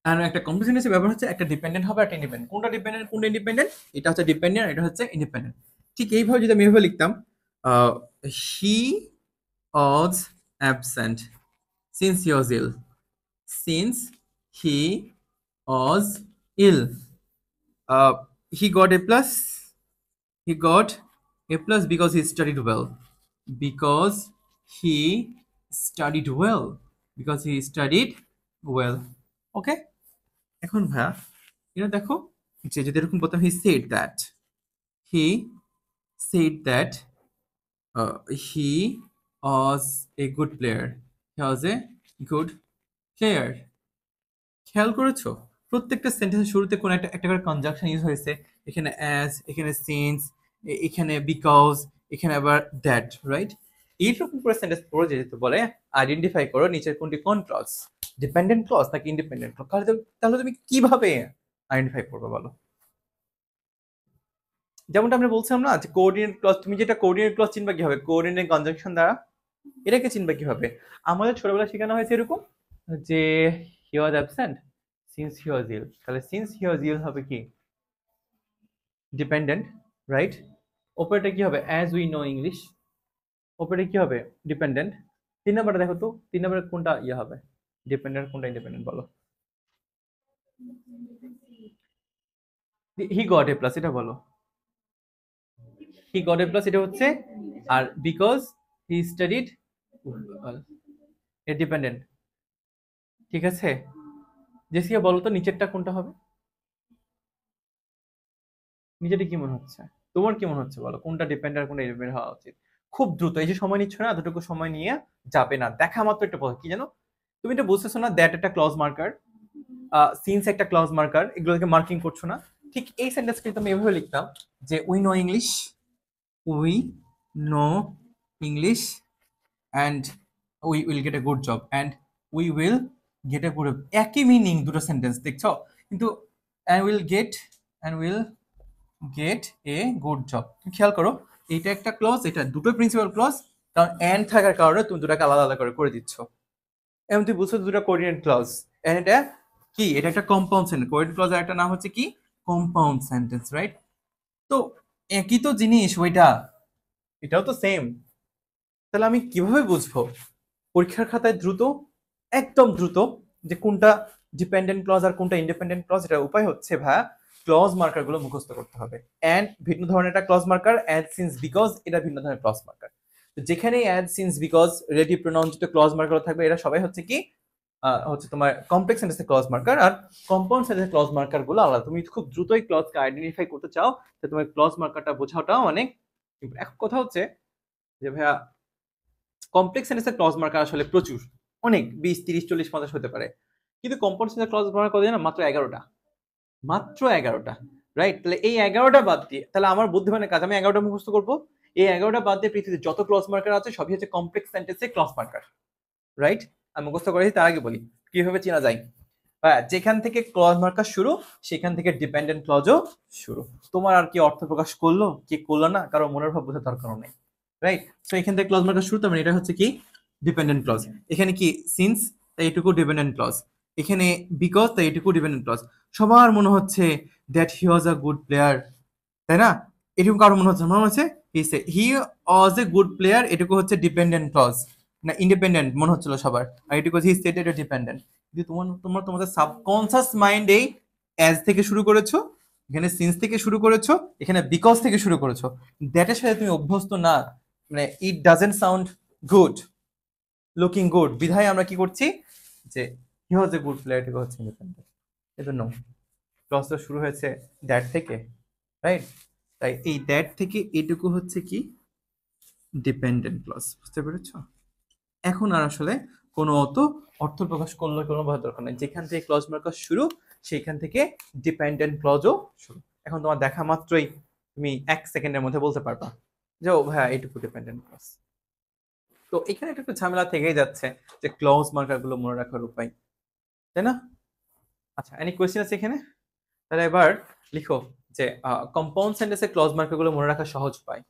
আর একটা কমপ্লেক্স সেন্টেন্সের ব্যাপার হচ্ছে একটা ডিপেন্ডেন্ট হবে একটা ইন্ডিপেন্ডেন্ট। কোনটা ডিপেন্ডেন্ট কোনটা ইন্ডিপেন্ডেন্ট? এটা হচ্ছে ডিপেন্ডেন্ট, এটা হচ্ছে ইন্ডিপেন্ডেন্ট। ঠিক এইভাবে যদি আমি এভাবে লিখতাম, he was absent since he was ill, since he was ill, he got a plus, he got a plus because he studied well, because he studied well, because he studied well. Okay, এখন ভাইয়া এটা দেখো, যে যদি এরকম বলতাম he said that, he said that he was a good player, he was a good player। খেয়াল করেছো প্রত্যেকটা সেন্টেন্সের শুরুতে কোন একটা একটা করে কনজাংশন ইউজ হয়েছে, এখানে অ্যাজ, এখানে সিন্স, এখানে বিকজ, এখানে আবার দ্যাট, রাইট? এইরকম করে সেন্টেন্স পড়ে যেতে বলে আইডেন্টিফাই করো নিচের কোনটি কোন ক্লজ, ডিপেন্ডেন্ট ক্লজ নাকি ইন্ডিপেন্ডেন্ট ক্লজ। তাহলে তুমি কিভাবে আইডেন্টিফাই করবে বলো? যেমনটা আমরা বলছিলাম না যে কোঅর্ডিনেট ক্লজ, তুমি যেটা কোঅর্ডিনেট ক্লজ চিনবা কিভাবে? কোঅর্ডিনেট কনজাংশন দ্বারা। এটাকে চিনবা কিভাবে? আমাদের ছোটবেলায় শেখানো হয়েছে এরকম যে হি was absent since he was ইল, তাহলে সিন্স হি ওয়াজ ইল হবে কি ডিপেন্ডেন্ট, রাইট? ওপরেটা কি হবে? As we know English. ওপরে কি হবে? ডিপেন্ডেন্ট। ৩ নাম্বারটা দেখো তো, ৩ নাম্বারে কোনটা ইয়ে হবে? ডিপেন্ডেন্ট কোনটা ইন্ডিপেন্ডেন্ট বলো? হি গট এ প্লাস, এটা বলো। হি গট এ প্লাস এটা হচ্ছে, আর because he studied a dependent. ঠিক আছে? জেসিকা বলো তো নিচেরটা কোনটা হবে? নিচেরটা কি মনে হচ্ছে? তোমার কি মনে হচ্ছে বলো? কোনটা ডিপেন্ডেন্ট আর কোনটা ইন্ডিপেন্ডেন্ট হওয়া উচিত? খুব দ্রুত, এই যে সময় নিচ্ছ না, এতটুকু সময় নিয়ে যাবে না। দেখা মাত্র একটা পদ কি জানো? তুমি এটা বুঝতেছো না, দ্যাট একটা ক্লজ মার্কার, সিন্স একটা ক্লজ মার্কার, এগুলোকে মার্কিং করছো না। ঠিক এই সেন্টেন্স কিন্তু আমি এভাবে লিখতাম যে we know English, we know English and we will get a good job, and we will get a good, একই মিনিং দুটো সেন্টেন্স, দেখছো? কিন্তু and will get, and will get a good job, খেয়াল করো, এটা একটা ক্লজ, এটা দুটো প্রিন্সিপাল ক্লজ, কারণ অ্যান্ড থাকার কারণে তুমি দুটাকে আলাদা আলাদা করে দিচ্ছ। এবং তুই বুঝছো দুটো কোঅর্ডিনেট ক্লজ, এন্ড এটা কি? এটা একটা কম্পাউন্ড সেন্টেন্স। কোঅর্ডিনেট ক্লজের একটা নাম হচ্ছে কি? Compound sentence, right? তো একই তো জিনিস ওইটা, এটাও তো সেম। তাহলে আমি কিভাবে বুঝবো পরীক্ষার খাতায় দ্রুত, একদম দ্রুত, যে কোনটা ডিপেন্ডেন্ট ক্লজ আর কোনটা ইন্ডিপেন্ডেন্ট ক্লজ? এটার উপায় হচ্ছে ভাইয়া, ক্লজ মার্কার গুলো মুখস্থ করতে হবে। অ্যান্ড ভিন্ন ধরনের একটা clause marker, as since because এটা ভিন্ন ধরনের ক্লজ মার্কার। যেখানে as since because relative pronoun যুক্ত ক্লজ মার্কার থাকবে, এরা সবাই হচ্ছে কি, হচ্ছে তোমার কমপ্লেক্স সেন্টেন্সের ক্লজ মার্কার, আর কম্পাউন্ড সেন্টেন্সের ক্লজ মার্কার গুলো আলাদা। তুমি খুব দ্রুতই ক্লজকে আইডেন্টিফাই করতে চাও, তো তোমার ক্লজ মার্কারটা বোঝাটাও অনেক। এখন কথা হচ্ছে যে ভাইয়া, কমপ্লেক্স সেন্টেন্সের ক্লজ মার্কার আসলে প্রচুর, অনেক 20, 30, 40, 50 হতে পারে। কিন্তু কম্পাউন্ড সেন্টেন্সের ক্লজ মার্কার কত জানো? মাত্র 11টা, মাত্র 11টা। রাইট? তাহলে এই 11টা বাদ দিয়ে, তাহলে আমার বুদ্ধিমানের কাজ, আমি 11টা মুখস্থ করবো। এই 11টা বাদ দিয়ে পৃথিবীতে যত ক্লজ মার্কার আছে সবই হচ্ছে কমপ্লেক্স সেন্টেন্সের ক্লজ মার্কার। রাইট? আমি মুখস্থ করেছি, তার আগে বলি কিভাবে চেনা যায়। হ্যাঁ, যেখান থেকে ক্লজ মার্কার শুরু, সেখান থেকে ডিপেন্ডেন্ট ক্লজও শুরু। তোমার আর কি অর্থ প্রকাশ করলো কি করলো না, কারো মনের ভাব বোঝার দরকার নেই। রাইট? সো এখান থেকে ক্লজ মার্কার শুরু, তার মানে এটা হচ্ছে কি? Dependent clause. এখানে কি? সিন্স, তাই এটুকু ডিপেন্ডেন্ট ক্লজ। এখানে বিকজ, তাই এটুকু ডিপেন্ডেন্ট ক্লজ। সবার মনে হচ্ছে that he was a good player, তাই না? এটুকু কারো মনে হচ্ছে? মনে হচ্ছে হি ওয়াজ এ গুড প্লেয়ার, এটুকু হচ্ছে ডিপেন্ডেন্ট ক্লজ, না ইন্ডিপেন্ডেন্ট মনে হচ্ছিল সবার। আর এটুকু হি স্টেটেড ডিপেন্ডেন্ট। কিন্তু তোমাদের সাবকনসিয়াস মাইন্ডেই অ্যাজ থেকে শুরু করেছো, এখানে সিন্স থেকে শুরু করেছো, এখানে বিকজ থেকে শুরু করেছো। দ্যাটের সাথে তুমি অভ্যস্ত না, মানে it doesn't sound good, looking good, বিধায় আমরা কি করছি যে হি ওয়াজ এ গুড প্লেয়ার, এটুকু হচ্ছে ইন্ডিপেন্ডেন্ট। এজন্য ক্লজটা শুরু হয়েছে দ্যাট থেকে, রাইট? তাই এই দ্যাট থেকে এটুকু হচ্ছে কি? Dependent clause. বুঝতে পেরেছো? এখন আর আসলে কোনো অত অর্থ প্রকাশ করলে কোনো দরকার নেই। যেখান থেকে ক্লজ মার্কার শুরু, সেখান থেকে ডিপেন্ডেন্ট ক্লজও শুরু। এখন তোমার দেখা মাত্রই তুমি 1 সেকেন্ডের মধ্যে বলতে পারবা যে ও ভাইয়া এইটুকু ডিপেন্ডেন্ট ক্লজ। তো এখানে একটু ঝামেলা থেকেই যাচ্ছে যে ক্লজ মার্কার গুলো মনে রাখার উপায়, তাই না? আচ্ছা, এনি কোয়েশ্চেন আছে এখানে? তাহলে এবার লিখো যে কম্পাউন্ড সেন্টেন্সে ক্লজ মার্কার গুলো মনে রাখা সহজ উপায়।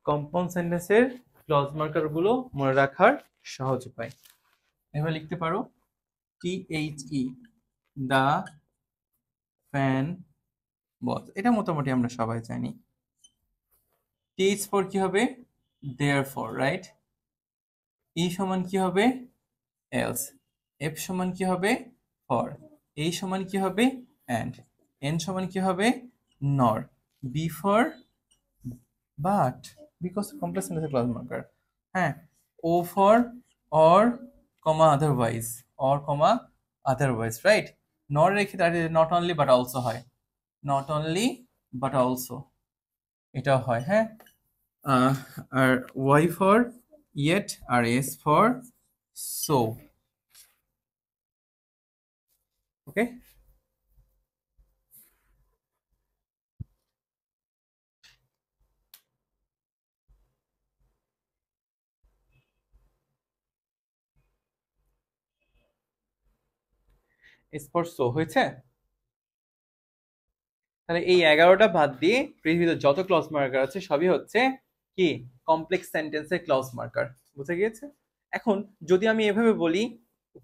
কম্পাউন্ড সেন্টেন্সের ক্লজ মার্কার গুলো মনে রাখার সহজ উপায়, এভাবে লিখতে পারো। THE, দা ফ্যান বস, এটা মোটামুটি আমরা সবাই জানি। TH ফর কি হবে? There for, right? ই সমান কি হবে? এলস। এফ সমান কি হবে? ফর। এই সমান কি হবে? অ্যান্ড। এন সমান কি হবে? Nor. B for but, because complex সেন্টেন্সের ক্লজ মার্কার। হ্যাঁ, O for or, comma otherwise, or comma otherwise, right? Nor রেখে তার নট অনলি বাট অলসো হয়, নট অনলি বাট অলসো, এটাও হয়। হ্যাঁ, আর ওয়াই ফর ইয়েট, আর এস ফর সো। ওকে, স্পর্শ হয়েছে। তাহলে এই 11টা বাদ দিয়ে পৃথিবীতে যত ক্লজ মার্কার আছে সবই হচ্ছে কি কমপ্লেক্স সেন্টেন্সের ক্লজ মার্কার। বুঝে গিয়েছে? এখন যদি আমি এভাবে বলি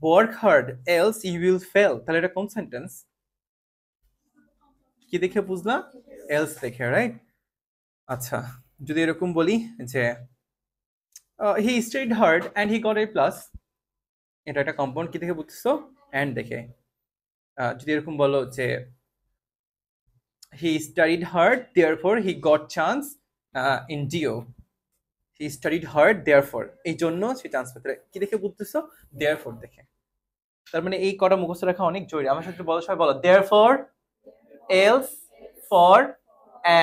work hard else you will fail, তাহলে এটা কোন সেন্টেন্স? কি দেখে বুঝলা? এলস দেখে, রাইট? আচ্ছা, যদি এরকম বলি যে হি studied hard and he got a plus, এটা একটা কম্পাউন্ড কি দেখে বুঝতেছো? অ্যান্ড দেখে। যদি এরকম বলো যে he studied hard therefore he got chance in DO, he studied hard therefore এই জন্য সে চান্স পেতে, কি দেখে বুঝতেছো? therefore দেখে। তার মানে এই কটা মুখস্থ রাখা অনেক জরুরি। আমার সাথে বলো, সবাই বলো therefore, else, for,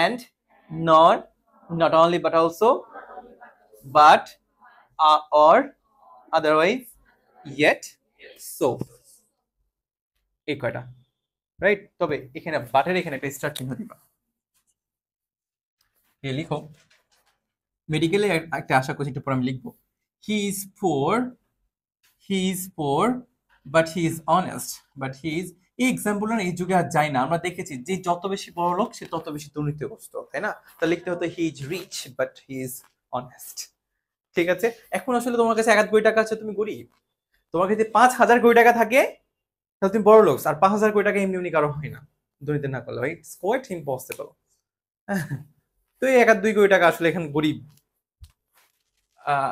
and, not, not only but also, but, or, otherwise, yet, so, এই কয়টা, রাইট? তবে এখানে বাটের এখানে একটা স্টার চিহ্ন দিবা। লিখো মেডিকেলে একটা আশা করছি একটু পরে আমি লিখবো হি is poor, he is poor but he is honest, but he is, এই এক্সাম্পল এই যুগে আর যায় না। আমরা দেখেছি যে যত বেশি বড় লোক সে তত বেশি দুর্নীতিগ্রস্ত, তাই না? তা লিখতে হতো he is rich but he is honest. ঠিক আছে? এখন আসলে তোমার কাছে 1 কোটি টাকা আছে, তুমি গরিব। তোমার কাছে 5,000 কোটি টাকা থাকে তাহলে তুমি বড় লোক, আর 5,000 কোটি টাকা এমনি এমনি কারো হয় না দুর্নীতি না করলে, ইটস কোয়াইট ইম্পসিবল। তো এই 1 আর 2 কোটি টাকা আসলে এখন গরিব।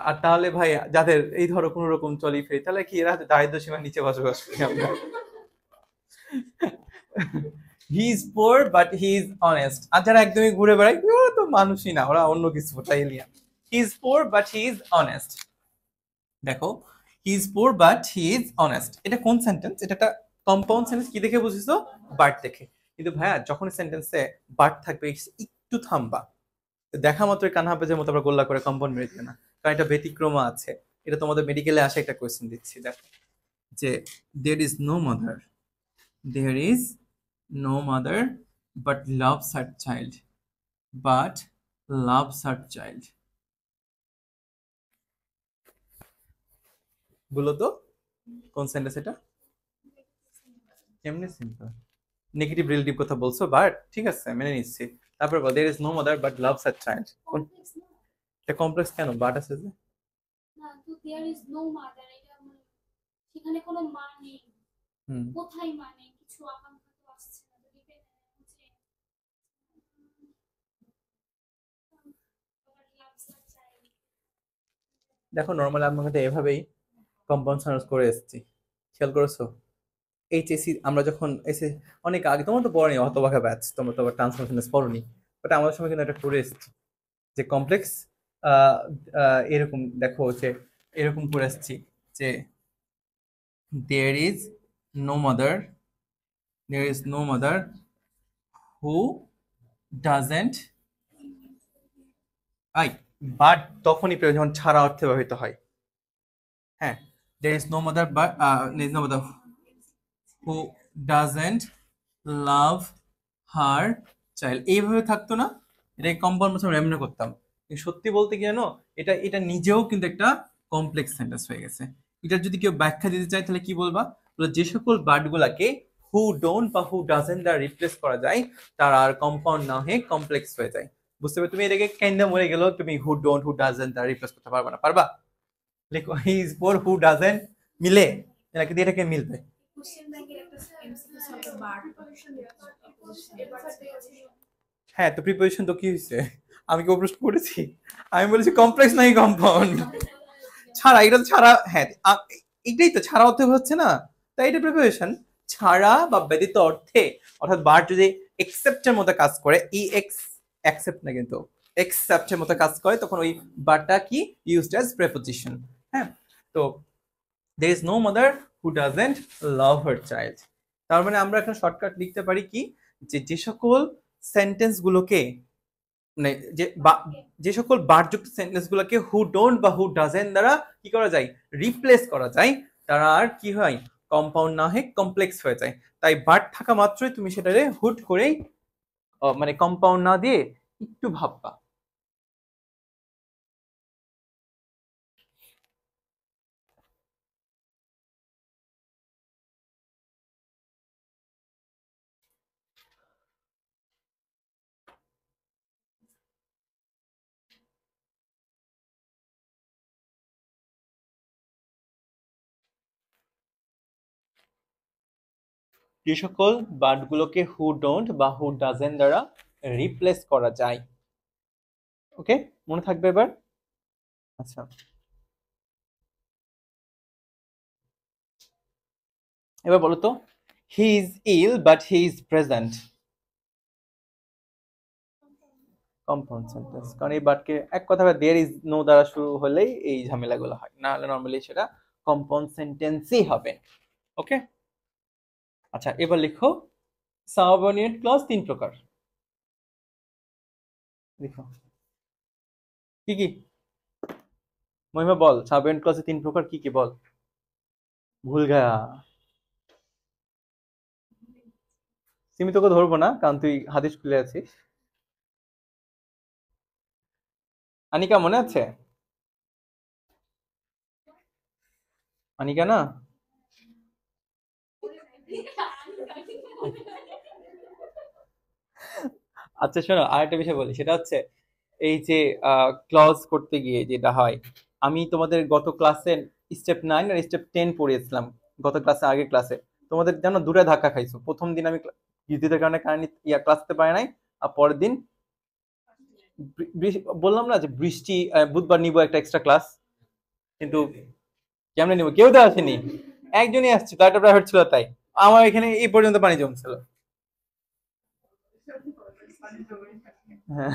আর তাহলে ভাই যাদের এই ধরো কোন রকম চলি ফেরি, তাহলে কি এরা দারিদ্র সীমার নিচে বসবাস করি আমরা। He is poor but he is honest. আর যারা একদমই ঘুরে বেড়ায় ওরা তো মানুষই না, ওরা অন্য কিছু, ওটা alien. He is poor but he is honest. দেখো he is poor but he is honest, এটা কোন সেন্টেন্স? এটা একটা কম্পাউন্ড সেন্টেন্স। কি দেখে বুঝিস? বার্ড দেখে। কিন্তু ভাইয়া যখন সেন্টেন্সে বার্ড থাকবে একটু থামবা, দেখা মাত্র কান্না হাফেজের মতো আমরা গোল্লা করে কম্পাউন্ড মেরে দিবে না, কারণ এটা ব্যতিক্রম আছে। এটা তোমাদের মেডিকেলে আসা একটা কোয়েশ্চেন দিচ্ছি, দেখো যে there is no mother, there is no mother but loves her child, but loves her child. বলো তো কোন সেন্টেন্স এটা? কেমনে সিম্পল? নেগেটিভ রিলেটিভ কথা বলছো, বাট ঠিক আছে মেনে নিচ্ছি। তারপর বল there is no mother but loves her child. কোন এটা কমপ্লেক্স কেন? বাট আছে যে না, তো দেয়ার ইজ নো মাদার, এটা মানে সেখানে কোনো মা নেই। কোথায় মানে কিছু আকাঙ্ক্ষা তো আসছে না, তো ডিপেন্ড হচ্ছে। দেখো নর্মালি আমরা কিন্তু এভাবেই কম্পাউন্ড সেন্টেন্স করে এসেছি, খেয়াল করেছো? এইচএসসি আমরা যখন এসে অনেক আগে, তোমার তো পড়নি হতবাকা ব্যাচ, তোমরা তো আবার ট্রান্সফরমেশন পড়নি, বাট আমাদের সময় কিন্তু একটা করে এসেছি যে কমপ্লেক্স এরকম দেখো যে এরকম করে এসেছি যে there is no mother, there is no mother who doesn't, I, but তখনই প্রয়োজন যখন ছাড়া অর্থে ব্যবহৃত হয়। হ্যাঁ, there is no mother but there is no mother who doesn't love her child, এইভাবে থাকতো না? এটা কম্পাউন্ড আমরা এমনি করতাম। কিন্তু সত্যি বলতে কি জানো, এটা এটা নিজেও কিন্তু একটা কমপ্লেক্স সেন্টেন্স হয়ে গেছে। এটা যদি কেউ ব্যাখ্যা দিতে চায় তাহলে কি বলবা? বলে যে সকল বার্ডগুলাকে হু ডোন্ট বা হু ডাজেন্ট দ্বারা রিপ্লেস করা যায় তারা আর কম্পাউন্ড না হয়ে কমপ্লেক্স হয়ে যায়। বুঝতে পারবে? তুমি এটাকে কেন্দ্রে মরে গেলেও তুমি হু ডোন্ট হু ডাজেন্ট দ্বারা রিপ্লেস করতে পারবা না। পারবা? লিখো হি ইজ পোর হু ডাজেন্ট মিলে, নাকি এটাকে মিলবে? কোশ্চেন ব্যাংকের একটা এমসিকিউ সলভ বার্ড হ্যাঁ, তো প্রিপোজিশন তো কি হয়েছে? আমি কি প্রশ্ন করেছি? আমি বলেছি কমপ্লেক্স নাই কম্পাউন্ড ছাড়া, এটা তো ছাড়া। হ্যাঁ, এটাই তো ছাড়া অর্থে হচ্ছে না, তাই এটা প্রিপোজিশন। ছাড়া বা ব্যতীত অর্থে, অর্থাৎ বার যদি এক্সেপ্টের মতো কাজ করে, ই এক্স অ্যাকসেপ্ট না কিন্তু এক্সেপ্টের মতো কাজ করে, তখন ওই বারটা কি ইউজড অ্যাজ প্রিপোজিশন। হ্যাঁ, তো there is no mother who doesn't love her child, তার মানে আমরা এখন শর্টকাট লিখতে পারি কি, যে যে সকল সেন্টেন্স গুলোকে মানে যে সকল বারযুক্ত সেন্টেন্স গুলোকে হু ডোন্ট বা হু ডাজেন্ট দ্বারা কি করা যায়, রিপ্লেস করা যায়, তারা আর কি হয়, কম্পাউন্ড না হয়ে কমপ্লেক্স হয়ে যায়। তাই বার্ড থাকা মাত্রই তুমি সেটারে হুট করেই মানে কম্পাউন্ড না দিয়ে একটু ভাববা। যে সকল বার্ডগুলোকে হু ডোন্ট বা হু ডাজেন্ট দ্বারা রিপ্লেস করা যায়। ওকে, মনে থাকবে এবার? আচ্ছা, এবার বলো তো, he is ill but he is present. Compound sentence, কারণ এই বাটকে এক কথা দেয়ার ইজ নো দ্বারা শুরু হলেই এই ঝামেলাগুলো হয়, না হলে নর্মালি সেটা কম্পাউন্ড সেন্টেন্সই হবে। ওকে, আচ্ছা এবার লিখো সাবঅর্ডিনেট ক্লজ 3 প্রকার। লিখো কি কি? মহিমা বল, সাবঅর্ডিনেট ক্লজে 3 প্রকার কি কি বল। ভুল গয়া। সিমি তোকে ধরবো না, কারণ তুই হাদিস খুলে আছিস। আনিকা মনে আছে? আনিকা না? আচ্ছা শোনো, আরেকটা বিষয় বলি, সেটা হচ্ছে এই যে ক্লজ করতে গিয়ে যেটা হয়, আমি তোমাদের গত ক্লাসে স্টেপ 9 আর স্টেপ 10 পড়িয়েছিলাম, গত ক্লাসে, আগের ক্লাসে। তোমাদের জানো দুটো ধাক্কা খাইছো। প্রথম দিন আমি বিদ্যুতের কারণে ক্লাস করতে পারি নাই, আর পরের দিন বললাম না যে বৃষ্টি, বুধবার নিবো একটা এক্সট্রা ক্লাস, কিন্তু কেমনে নিবো, কেউ তো আসেনি, একজনই আসছে, তার একটা প্রাইভেট ছিল, তাই আমার এখানে এই পর্যন্ত পানি জমছিল। হ্যাঁ,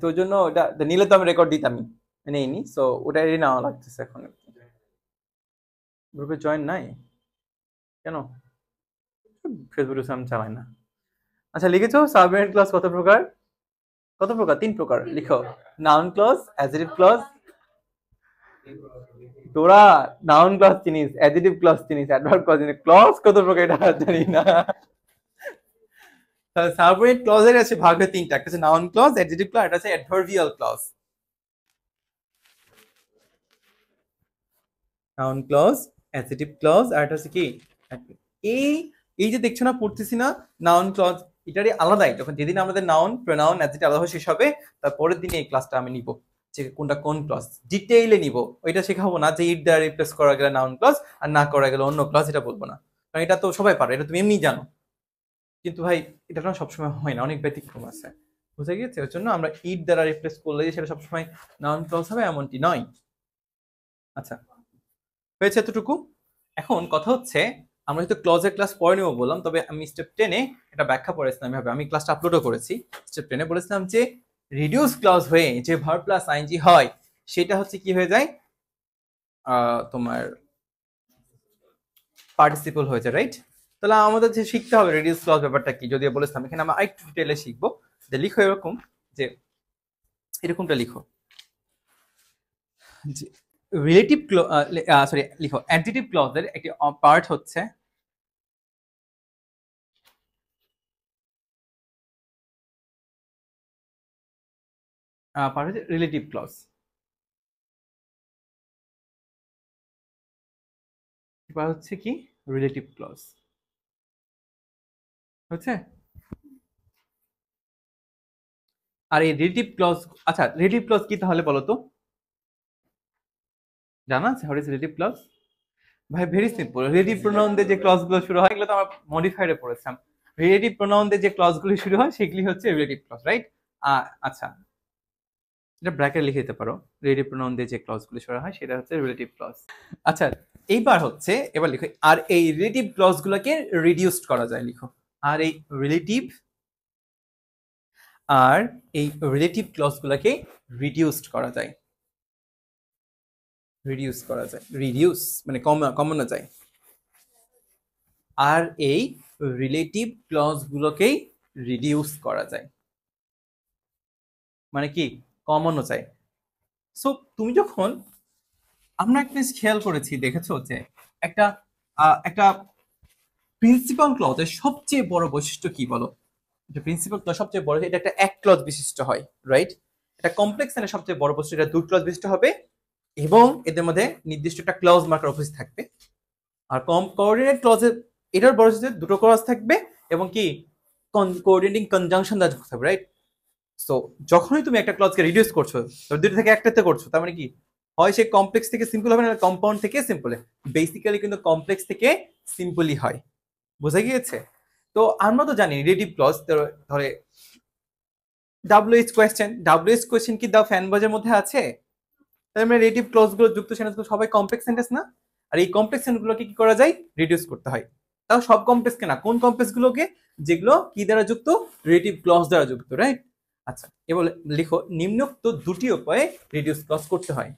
তো ওই জন্য ওটা নিলে তো আমি রেকর্ড দিতামই, নেইনি, সো ওটাই নেওয়া লাগতেছে এখন। গ্রুপে জয়েন নাই কেন? ফেসবুকে আমি চালাই না। আচ্ছা লিখেছো সাবঅর্ডিনেট ক্লজ কত প্রকার? কত প্রকার? 3 প্রকার। লিখো নাউন ক্লজ, অ্যাডজেক্টিভ ক্লজ। তোরা নাউন ক্লজ চিনিস, অ্যাডজেক্টিভ ক্লজ চিনিস, অ্যাডভার্ব ক্লজ চিনিস, ক্লজ কত প্রকার এটা জানি না। তাহলে সাবঅর্ডিনেট ক্লজের আছে ভাগ হয় 3টা, একটা হচ্ছে নাউন ক্লজ, অ্যাডজেক্টিভ ক্লজ, এটা হচ্ছে adverbial clause. Noun clause, adjective clause, আর এটা হচ্ছে কি এই এই যে দেখছো না পড়তেছি না নাউন ক্লজ, এটারই আলাদাই। তখন যেদিন আমাদের নাউন প্রোনাউন অ্যাডজেক্টিভ আলাদা শেষ হবে, তারপরের দিনে এই ক্লাসটা আমি নিব, যে কোনটা কোন ক্লজ ডিটেইলে নিব। ওইটা শেখাবো না যে ইট দ্বারা রিপ্লেস করা গেলে নাউন ক্লজ আর না করা গেলে অন্য ক্লজ, এটা বলবো না, কারণ এটা তো সবাই পারে, এটা তুমি এমনি জানো। কিন্তু ভাই এটা না সবসময় হয় না, অনেক ব্যতিক্রম আছে, বুঝে গিয়েছে? ওর জন্য আমরা ইট দ্বারা রিপ্লেস করলে যে সেটা সবসময় নাউন ক্লজ হবে এমনটি নয়। আচ্ছা হয়েছে এতটুকু। এখন কথা হচ্ছে, আমরা হয়তো ক্লজের ক্লাস পরে নেবো বললাম, তবে আমি স্টেপ 10-এ এটা ব্যাখ্যা করেছিলাম এভাবে, আমি ক্লাসটা আপলোডও করেছি। স্টেপ 10-এ বলেছিলাম যে রিডিউস ক্লজ হয়ে যে ভার্ব প্লাস আইএনজি হয়, সেটা হচ্ছে কি হয়ে যায়, তোমার পার্টিসিপল হয়ে যায়, রাইট? তাহলে আমাদের যে শিখতে হবে রিডিউস ক্লজ ব্যাপারটা কি, যদিও বলেছিলাম, এখানে আমরা আরেকটু ডিটেইলে শিখবো। যে লিখো এরকম, যে এরকমটা লিখো যে রিলেটিভ সরি লিখো অ্যাডজেক্টিভ ক্লজের একটি পার্ট হচ্ছে রিলেটিভ ক্লজ। এবার হচ্ছে কি রিলেটিভ ক্লজ হচ্ছে। আর এই রিলেটিভ ক্লজ, আচ্ছা রিলেটিভ ক্লজ কি তাহলে বলো তো, জানা আছে হোয়াট ইজ রিলেটিভ ক্লজ? ভাই ভেরি সিম্পল, রিলেটিভ প্রোনাউন দিয়ে যে ক্লজ গুলো শুরু হয়, এগুলো তো আমরা মডিফাইডে পড়েছিলাম। রিলেটিভ প্রোনাউন দিয়ে যে ক্লজ গুলি শুরু হয় সেগুলি হচ্ছে রিলেটিভ ক্লজ, রাইট? আচ্ছা এটা ব্র্যাকেট লিখে দিতে পারো, রিলেটিভ প্রোনাউন দিয়ে যে ক্লজ গুলি শুরু হয় সেটা হচ্ছে রিলেটিভ ক্লজ। আচ্ছা এইবার হচ্ছে, এবার লিখো আর এই রিলেটিভ ক্লজ গুলোকে রিডিউসড করা যায়। লিখো আর এই রিলেটিভ, আর এই রিলেটিভ ক্লজ গুলোকে রিডিউসড করা যায়। রিডিউস করা যায়, রিডিউস মানে কমানো যায়। আর এই রিলেটিভ ক্লজ গুলোকেই রিডিউস করা যায়, মানে কি কমানো যায়। সো তুমি যখন, আমরা একটা জিনিস খেয়াল করেছি, দেখেছো যে একটা একটা প্রিন্সিপাল ক্লজের সবচেয়ে বড় বৈশিষ্ট্য কি বলো? যে প্রিন্সিপাল ক্লজ সবচেয়ে বড়, এটা একটা এক ক্লজ বিশিষ্ট হয়, রাইট? এটা কমপ্লেক্স এর সবচেয়ে বড় বৈশিষ্ট্য, এটা দুই ক্লজ বিশিষ্ট হবে, এবং এদের মধ্যে নির্দিষ্ট একটা ক্লজ মার্কার উপস্থিত থাকবে। আর কোঅর্ডিনেট ক্লজে এটার বড় হচ্ছে দুটো ক্লজ থাকবে, এবং কি কোঅর্ডিনেটিং কনজাংশন দ্বারা যুক্ত থাকবে, রাইট? সো যখনই তুমি একটা ক্লজকে রিডিউস করছো, দুটো থেকে একটাতে করছো, তার মানে কি হয় সে কমপ্লেক্স থেকে সিম্পল হবে, না কম্পাউন্ড থেকে সিম্পলে। বেসিক্যালি কিন্তু কমপ্লেক্স থেকে সিম্পলই হয়, বোঝা গিয়েছে? তো আমরা তো জানি রিলেটিভ ক্লজ ধরে WH কোয়েশ্চেন কি দা ফ্যান বয়েজের মধ্যে আছে? তাহলে আমরা রিলেটিভ ক্লজ গুলো যুক্ত সেন্টেন্স গুলো সবাই কমপ্লেক্স সেন্টেন্স না? আর এই কমপ্লেক্স সেন্টেন্স গুলোকে কি করা যায়? রিডিউস করতে হয়। তাও সব কমপ্লেক্স কে না, কোন কমপ্লেক্স গুলোকে? যেগুলো কি দ্বারা যুক্ত? রিলেটিভ ক্লজ দ্বারা যুক্ত, রাইট? আচ্ছা, এবার লিখো নিম্নোক্ত দুটি উপায়ে রিডিউস ক্লজ করতে হয়।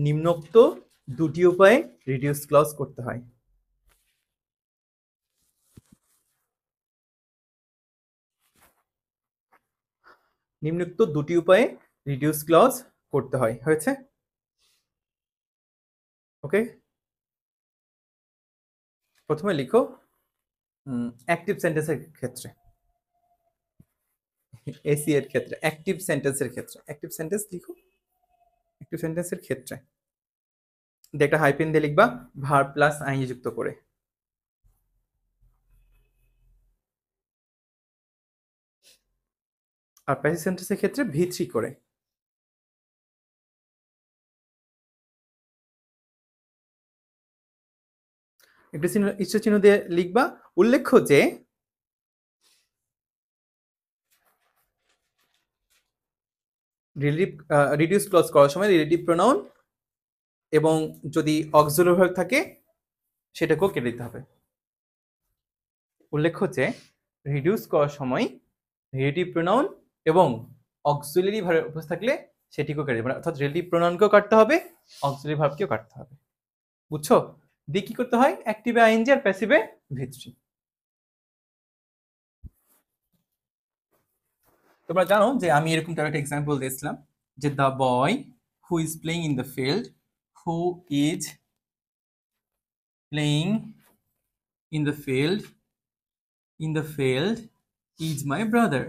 নিম্নোক্ত দুটি উপায়ে রিডিউস ক্লজ করতে হয়। নিম্নোক্ত দুটি উপায়ে রিডিউস ক্লজ করতে হয়। হয়েছে? ওকে, প্রথমে লিখো অ্যাক্টিভ সেন্টেন্সের ক্ষেত্রে, এসি এর ক্ষেত্রে, অ্যাক্টিভ সেন্টেন্সের ক্ষেত্রে, অ্যাক্টিভ সেন্টেন্স লিখো। অ্যাক্টিভ সেন্টেন্সের ক্ষেত্রে একটা হাইপেন দিয়ে লিখবা ভার্ব প্লাস আইএনজি যুক্ত করে। আর প্যাসিভ সেন্টেন্সের ক্ষেত্রে ভি3 করে। একটু ঈশ্বর চিহ্ন দিয়ে লিখবা উল্লেখ্য যে রিলেটিভ রিডিউস ক্লজ করার সময় রিলেটিভ প্রোনাউন এবং যদি অক্সিলারি ভার্ব থাকে সেটাকেও কেটে দিতে হবে। উল্লেখ্য যে রিডিউস করার সময় রিলেটিভ প্রোনাউন এবং অক্সিলারি ভার্ব উপস্থিত থাকলে সেটিকেও কেটে দেবে, অর্থাৎ রিলেটিভ প্রোনাউনকেও কাটতে হবে, অক্সিলারি ভার্বকেও কাটতে হবে। বুঝছো? দিয়ে কি করতে হয়? অ্যাক্টিভে আইএনজি আর প্যাসিভে ভি3। তোমরা জানো যে আমি এরকম একটা এক্সাম্পল দিয়েছিলাম যে the boy who is playing in the field, who is playing in the field, in the field is my brother,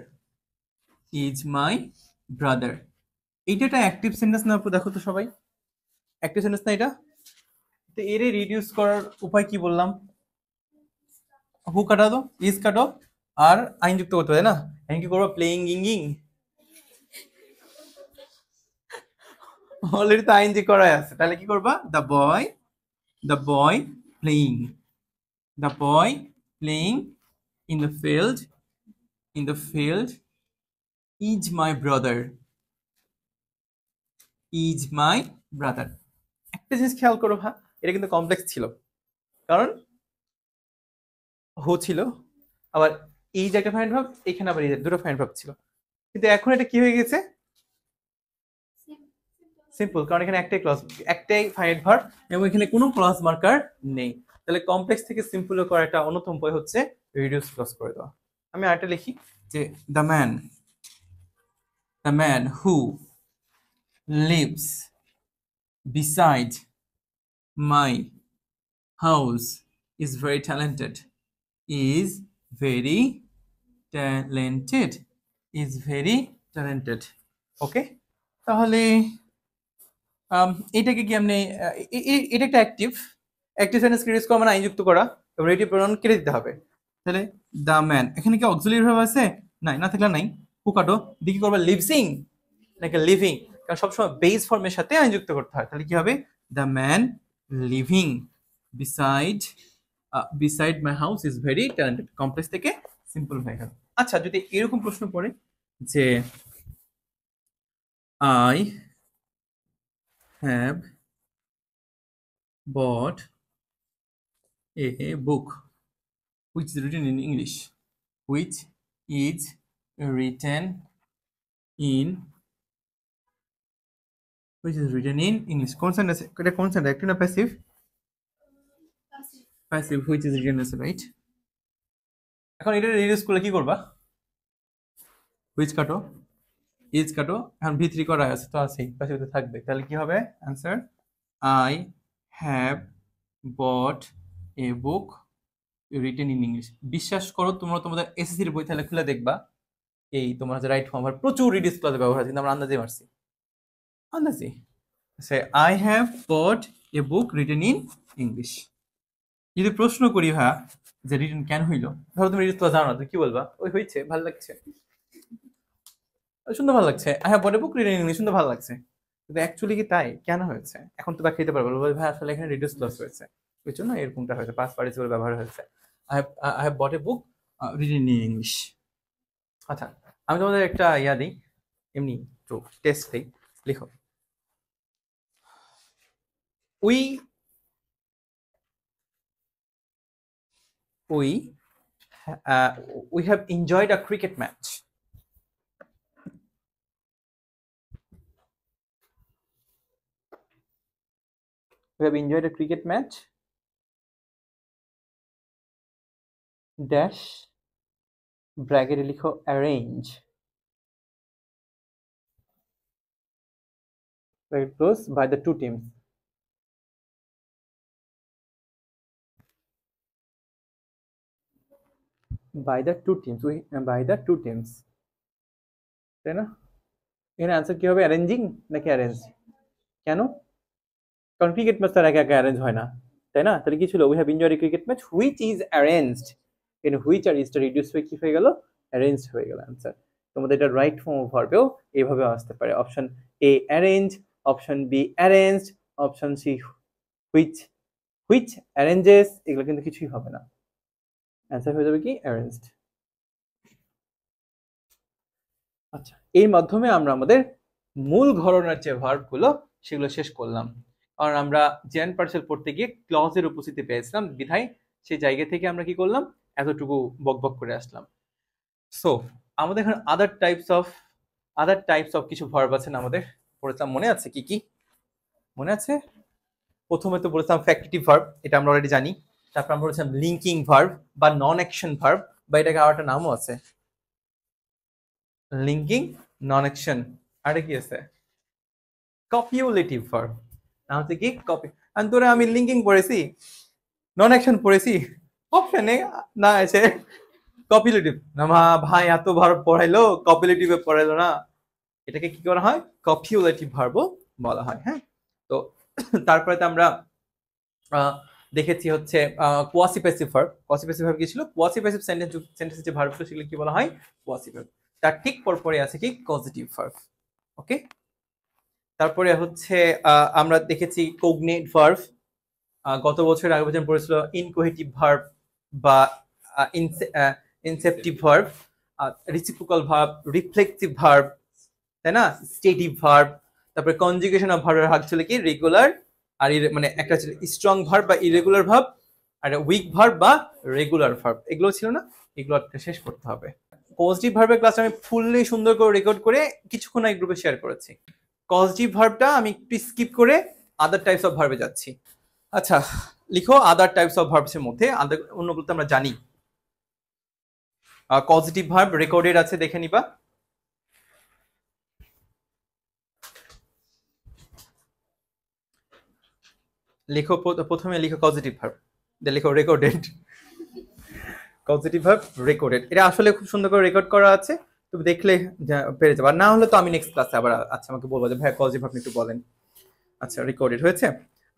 is my brother. এইটা একটা অ্যাক্টিভ সেন্টেন্স না? দেখো তো সবাই, অ্যাক্টিভ সেন্টেন্স না এটা? তো এর রিডিউস করার উপায় কি বললাম? হু কাটা দো, ইজ কাটো, আর আইন যুক্ত করতে হবে না? আমি কি করবো? প্লেইং ইং, অলরেডি তো আইনজি করাই আছে, তাহলে কি করবা? The boy playing, the boy playing in the field, in the field is my brother, is my brother. একটা জিনিস খেয়াল করো হ্যাঁ, এটা কিন্তু কমপ্লেক্স ছিল, কারণ হো ছিল, আবার এই যে একটা ফাইন্ড ভাব, এখানে আবার এই দুটো ফাইন্ড ভাব ছিল, কিন্তু এখন এটা কি হয়ে গেছে? সিম্পল, কারণ এখানে একটাই ক্লজ, একটাই ফাইন্ড ভার্ব এবং এখানে কোনো ক্লজ মার্কার নেই। তাহলে কমপ্লেক্স থেকে সিম্পল করার একটা অন্যতম উপায় হচ্ছে রিডিউস ক্লজ করে দেওয়া। আমি আরেকটা লিখি যে the man who lives beside my house is very talented, is very talented, is very talented. ওকে, তাহলে এটাকে কি আপনি এটা একটা অ্যাক্টিভ সেন্টেন্স ক্রিয়েট করা মানে আইনযুক্ত করা এবং রিলেটিভ প্রোনাউন কেটে দিতে হবে। তাহলে দ্য ম্যান, এখানে কি অক্সিলারি ভার্ব আছে? নাই, না থাকলে নাই, হু কাটো, দিয়ে কি করবা? লিভসিং নাকি লিভিং? কারণ সবসময় বেস ফর্মের সাথে আইনযুক্ত করতে হয়। তাহলে কি হবে? The man living beside my house is very talented. Complex থেকে সিম্পল হয়ে গেল। আচ্ছা, যদি এরকম প্রশ্ন পড়ে যে I have bought a book which is written in English, which is written in English. কোন সেন্টেন্স এটা? কোন সেন্টেন্স, অ্যাক্টিভ না passive? Passive, which is written as, right? এখন এটা রিডিউস করলে কি করবা? which কাটো, is কাটো, এখন ভি3 করা আছে তো আছেই, প্যাসিভে থাকবে। তাহলে কি হবে answer? I have bought a book written in English. বিশ্বাস করো, তোমরা তোমাদের এসএসসির বই তাহলে খুলে দেখবা, এই তোমার যে রাইট ফর্ম আর প্রচুর রিডিউস ক্লজের ব্যবহার আছে, কিন্তু আমরা আন্দাজে মারছি, আন্দাজে সে I have bought a book written in English. যদি প্রশ্ন করি হ্যাঁ যে রিটেন কেন হইলো, ধরো তুমি রিডিউস ক্লজ জানো না, তুমি কি বলবা? ওই হয়েছে, ভালো লাগছে, শুনতে ভালো লাগছে, I have bought a book written in English, শুনতে ভালো লাগছে। কিন্তু অ্যাকচুয়ালি কি তাই কেন হয়েছে এখন তো দেখাইতে পারবো, বলবো ভাই আসলে এখানে রিডিউস ক্লজ হয়েছে, ওই জন্য এরকমটা হয়েছে, পাস্ট পার্টিসিপল ব্যবহার হয়েছে। I have bought a book reading in English. আচ্ছা, আমি তোমাদের একটা ইয়া দিই, এমনি একটু টেস্ট দিই। লিখো, we we we have enjoyed a cricket match. We have enjoyed a cricket match dash ব্র্যাকেটে লিখো arrange bracket close by the two teams. By the two teams, by the two teams, তাই না? এখানে answer কি হবে, arranging নাকি arrange? কেন? কারণ ক্রিকেট ম্যাচ তার একা একা অ্যারেঞ্জ হয় না, তাই না? তাহলে কি ছিল, we have enjoyed a cricket match which is arranged, in which আর ইজটা রিডিউস হয়ে কি হয়ে গেল, অ্যারেঞ্জড হয়ে গেল অ্যান্সার। তোমাদের এটা রাইট ফর্ম অফ ভার্বেও এইভাবে আসতে পারে, option A arrange, option B arranged, option C which, which arranges, এগুলো কিন্তু কিছুই হবে না, অ্যান্সার হয়ে যাবে কি অ্যারেঞ্জড। আচ্ছা, এর মাধ্যমে আমরা আমাদের মূল ঘরনার যে ভার্বগুলো সেগুলো শেষ করলাম, কারণ আমরা জেন পার্সেল পড়তে গিয়ে ক্লজের উপস্থিতি পেয়েছিলাম, বিধায় সেই জায়গা থেকে আমরা কি করলাম, এতটুকু বকবক করে আসলাম। সো আমাদের এখন আদার টাইপস অফ কিছু ভার্ব আছে না, আমাদের পড়েছিলাম, মনে আছে কি কি মনে আছে? প্রথমে তো বলেছিলাম ফ্যাক্টিটিভ ভার্ব, এটা আমরা অলরেডি জানি। তারপর আমরা বলেছিলাম লিঙ্কিং ভার্ব বা নন অ্যাকশন ভার্ব, বা এটাকে আর একটা নামও আছে, লিঙ্কিং নন অ্যাকশন। আর কি আছে, কপিউলেটিভ ভার্ব। নাম হচ্ছে কি কপি, আর তোরা আমি লিঙ্কিং পড়েছি, নন অ্যাকশন পড়েছি, অপশনে না আছে কপিউলেটিভ না, ভাই এত ভার্ব পড়াইলো কপিউলেটিভে পড়াইলো না, এটাকে কি করা হয়, কপিউলেটিভ ভার্বও বলা হয়। হ্যাঁ, তো তারপরে তো আমরা দেখেছি হচ্ছে কোয়াসিপ্যাসিভ ভার্ব। কোয়াসিপ্যাসিভ ভার্ব কি ছিল, কোয়াসিপ্যাসিভ সেন্টেন্সের যে ভার্বগুলো সেগুলো কি বলা হয়, কোয়াসিপ্যাসিভ। তার ঠিক পরপরে আছে কি কজিটিভ ভার্ব। ওকে, তারপরে হচ্ছে আমরা দেখেছি কোগনেট ভার্ব, গত বছর আগে বছর পড়েছিল ইনকোহেটিভ ভার্ব বা inceptive verb, reciprocal verb, reflexive verb, তাই না, স্টেটিভ ভার্ব। তারপরে কনজুগেশন অফ ভার্বের ভাগ ছিল কি রেগুলার আর মানে একটা ছিল স্ট্রং ভার্ব বা ইরেগুলার ভার্ব, আর উইক ভার্ব বা রেগুলার ভার্ব, এগুলো ছিল না, এগুলো শেষ করতে হবে। পজিটিভ ভার্বের ক্লাস আমি ফুললি সুন্দর করে রেকর্ড করে কিছুক্ষণ আগে গ্রুপে শেয়ার করেছি। পজিটিভ ভার্বটা আমি একটু স্কিপ করে আদার টাইপস অফ ভার্বে যাচ্ছি। আচ্ছা, লিখো আদার টাইপস অফ ভার্বস এর মধ্যে অন্যগুলো তো আমরা জানি। পজিটিভ ভার্ব রেকর্ডেড আছে, দেখে নিবা। লিখো, প্রথমে লিখো পজিটিভ ভার্ব, লিখো রেকর্ডেড। পজিটিভ ভার্ব রেকর্ডেড, এটা আসলে খুব সুন্দর করে রেকর্ড করা আছে, তুমি দেখলে পেরে যাবে, আর না হলে তো আমি নেক্সট ক্লাসে আবার আচ্ছা আমাকে বলবো যে ভাই পজিটিভ ভার্ব একটু বলেন। আচ্ছা, রেকর্ডেড হয়েছে।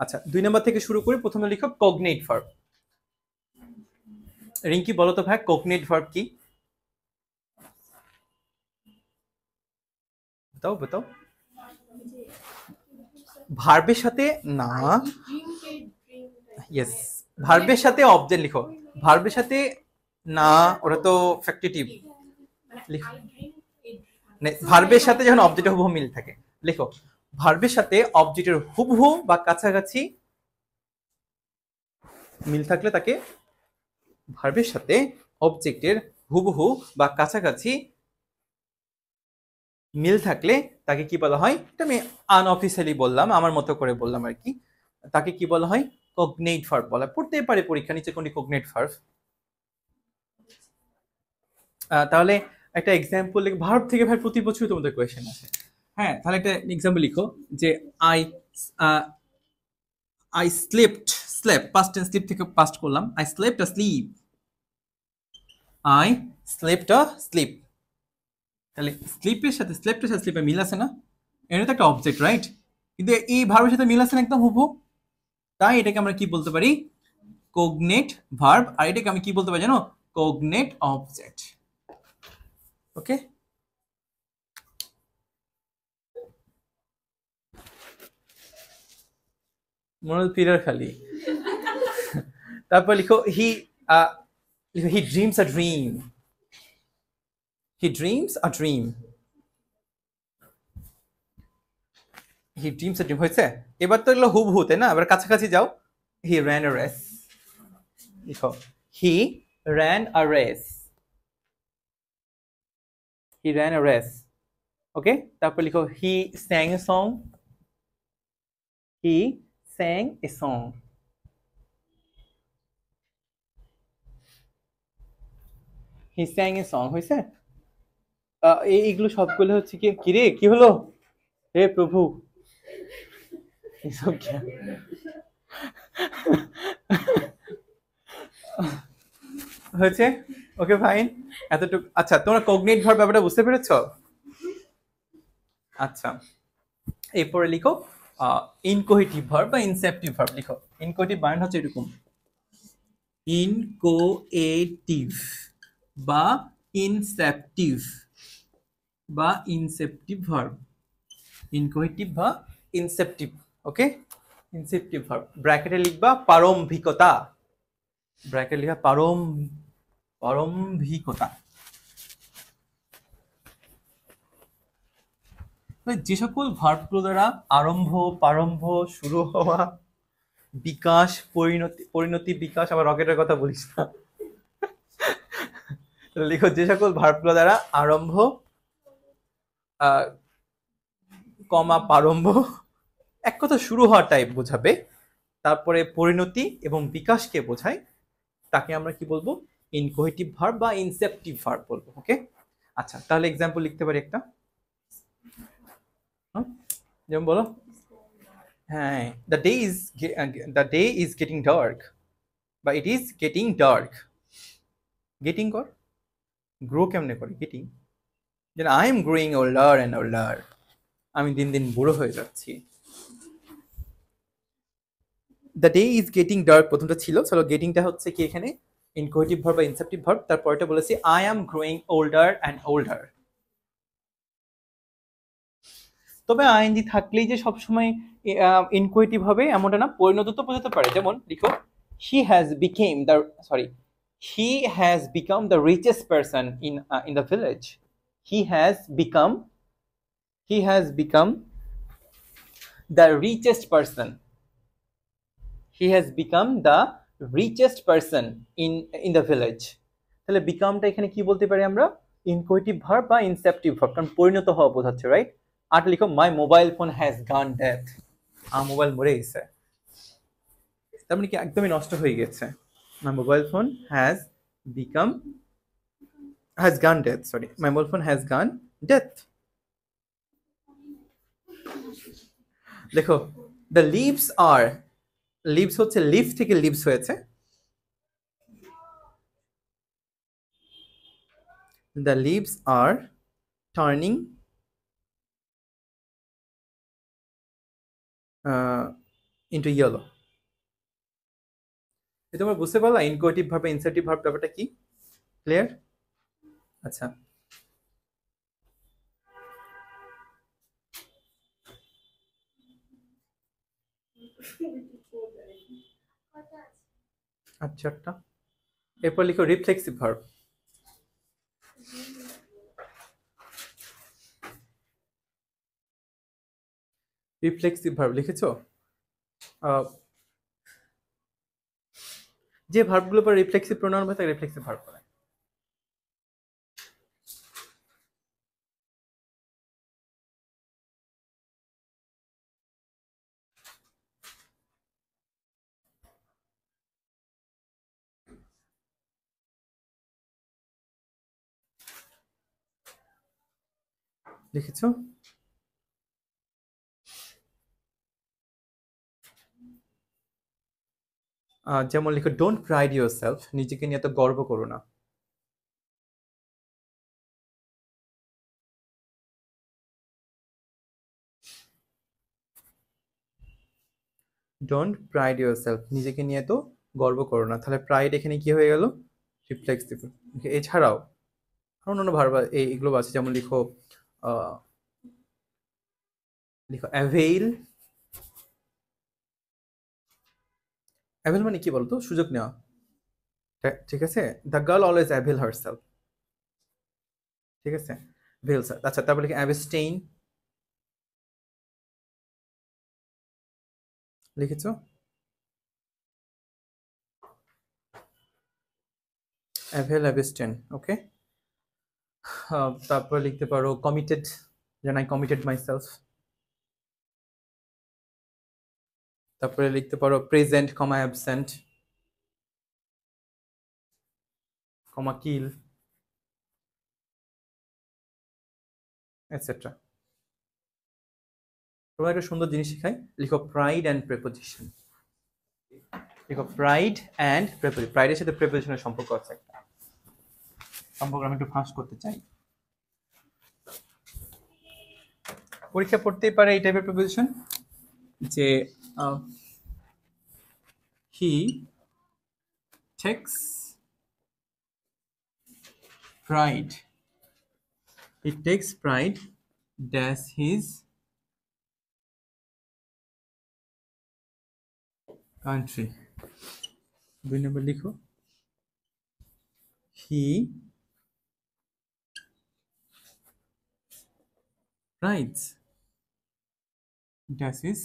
আচ্ছা, 2 নম্বর থেকে শুরু করি। প্রথমে লিখো কগনেট ভার্ব। রিঙ্কি বলো তো ভাই কগনেট ভার্ব কি? बताओ बताओ। ভার্বের সাথে না, ইয়েস, ভার্বের সাথে অবজেক্ট লিখো, ভার্বের সাথে না, ওটা তো ফ্যাক্টিটিভ। লিখো ভার্বের সাথে যখন অবজেক্টের হুবহু মিল থাকে, লিখো ভার্বের সাথে অবজেক্টের হুবহু বা কাছাকাছি মিল থাকলে তাকে, ভার্বের সাথে অবজেক্টের হুবহু বা কাছাকাছি মিল থাকলে তাকে কি বলা হয়, এটা আমি আনঅফিসিয়ালি বললাম, আমার মতো করে বললাম আর কি, তাকে কি বলা হয়, কগনেট ভার্ব বলা। পড়তে পারে পরীক্ষা নিচে কোনটি কগনেট ভার্ব। তাহলে একটা এক্সাম্পল, ভার্ব থেকে ভাই প্রতি বছরই তোমাদের কোয়েশ্চেন আসে। হ্যাঁ, তাহলে একটা এক্সাম্পল লিখো যে I slept, past tense sleep থেকে পাস্ট করলাম, I slept a sleep, I slept a sleep. তাহলে স্লিপের সাথে স্লিপের মিল আছে না, এটা তো একটা অবজেক্ট রাইট, কিন্তু এই ভার্বের সাথে মিল আছে না একদম হুবহু, তাই এটাকে আমরা কি বলতে পারি, কোগনেট ভার্ব, আর এটাকে আমি কি বলতে পারি জানো, কোগনেট অবজেক্ট। ওকে, মনে পিলার খালি। তারপর লিখো he dreams a dream. He dreams a dream. He dreams a dream হয়েছে। এবার তো এগুলো হুবহু, তাই না? এবার কাছাকাছি যাও। He ran a race. লিখো he ran a race. He ran a race. Okay, তারপর লিখো he sang a song. He sang a song. He sang a song হয়েছে। এইগুলো সবগুলো হচ্ছে কি, কিরে কি হলো? হে প্রভু, এসব কি? হয়েছে। ওকে ফাইন, এতটুকু। আচ্ছা, তোমরা কগনিট ভার্ব ব্যাপারটা বুঝতে পেরেছো? আচ্ছা, এরপরে লিখো ইনকোহেটিভ ভার্ব বা ইনসেপটিভ ভার্ব। লিখো ইনকোহেটিভ বানান হচ্ছে এরকম, ইনকোয়েটিভ বা ইনসেপটিভ বা ইনসেপটিভ ভার্ব। ইনকোহেটিভ বা ইনসেপটিভ। ওকে, ইনসেপটিভ ভার্ব ব্র্যাকেটে লিখবা প্রারম্ভিকতা। ব্র্যাকেট লিখা প্রারম্ভিকতা। যে সকল ভার্বগুলো দ্বারা আরম্ভ, প্রারম্ভ, শুরু হওয়া, বিকাশ, পরিণতি বিকাশ, আবার রকেটের কথা বলিস না। লিখো যে সকল ভার্বগুলো দ্বারা আরম্ভ, কমা প্রারম্ভ, এক কথা শুরু হওয়া টাইপ বোঝাবে, তারপরে পরিণতি এবং বিকাশকে বোঝায়, তাকে আমরা কি বলবো? ইনকোহেটিভ ভার্ব বা ইনসেপটিভ ভার্ব বলবো। ওকে, আচ্ছা, তাহলে এক্সাম্পল লিখতে পারি একটা। যেমন বলো, হ্যাঁ, the day is getting dark, বা it is getting dark. Getting কর, গ্রো কেমনে করে? গেটিং, যেন I am growing older and older, আমি দিন দিন বুড়ো হয়ে যাচ্ছি। The day is getting dark প্রথমটা ছিল, চলো গেটিংটা হচ্ছে কি এখানে ইনকোহেটিভ ভার্ব বা ইনসেপটিভ ভার্ব। তারপরটা বলেছি I am growing older and older. তবে আইএনজি থাকলেই যে সবসময় ইনকোয়েটিভ হবে এমনটা না, পরিণত তো বোঝাতে পারে। যেমন লিখো he has became the, sorry, he has become the richest person in the village. He has become the richest person. He has become the richest person in the village. তাহলে বিকামটা এখানে কি বলতে পারি আমরা? ইনকোয়েটিভ ভার্ব বা ইনসেপটিভ ভার্ব, কারণ পরিণত হওয়া বোঝাচ্ছে, রাইট? আর লিখো মাই mobile phone has gone death. আমার মোবাইল মরে গেছে, তার মানে কি একদমই নষ্ট হয়ে গেছে। মাই mobile phone has gone death, sorry, my mobile phone has gone death. দেখো দ্য লিভস আর, লিভস হচ্ছে লিভ থেকে লিভস হয়েছে, the leaves are turning into yellow. তোমরা বুঝতে পারলা ইনকোয়েটিভ ভার্ব ইনসেপটিভ ভার্ব ব্যাপারটা কি? ক্লিয়ার? আচ্ছা, আচ্ছা, এরপর লিখো রিফ্লেক্সিভ ভার্ব। রিফ্লেক্সিভ ভার্ব লিখেছো? যে ভার্বগুলো পরে রিফ্লেক্সিভ প্রোনাউন হয় তাকে রিফ্লেক্সিভ ভার্ব বলে। লিখেছো? যেমন লিখো ডোন্ট প্রাইড ইউর সেলফ, নিজেকে নিয়ে এত গর্ব করো না। ডোন্ট প্রাইড ইউর সেলফ, নিজেকে নিয়ে তো গর্ব করো না। তাহলে প্রাইড এখানে কি হয়ে গেল? রিফ্লেক্সিভ। এছাড়াও অন্যান্য ভার্ব এইগুলো আছে, যেমন লিখো অ্যাভেইল, অ্যাভেল মানে কি বলতো, সুযোগ নেওয়া, ঠিক আছে। The girl always avail herself, ঠিক আছে, ভেলস। আচ্ছা তারপরে কি অ্যাবস্টেইন লিখেছো, অ্যাভেল অ্যাবস্টেন, ওকে। তারপর লিখতে পারো কমিটেড, যেন আই কমিটেড মাইসেলফ। তারপরে লিখতে পারো প্রেজেন্ট কমা অ্যাবসেন্ট কমা কিল এটসেট্রা। তোমার একটা সুন্দর জিনিস শেখাই, লিখো প্রাইড অ্যান্ড প্রেপোজিশন। লিখো প্রাইড অ্যান্ড প্রেপোজিশন, প্রাইডের সাথে প্রেপোজিশনের সম্পর্ক আছে একটা, সম্পর্ক আমি একটু ফাঁস করতে চাই। পরীক্ষা পড়তেই পারে এই টাইপের প্রেপোজিশন, যে he takes pride, he takes pride dash his country। 2 নম্বর লিখো, he prides dash his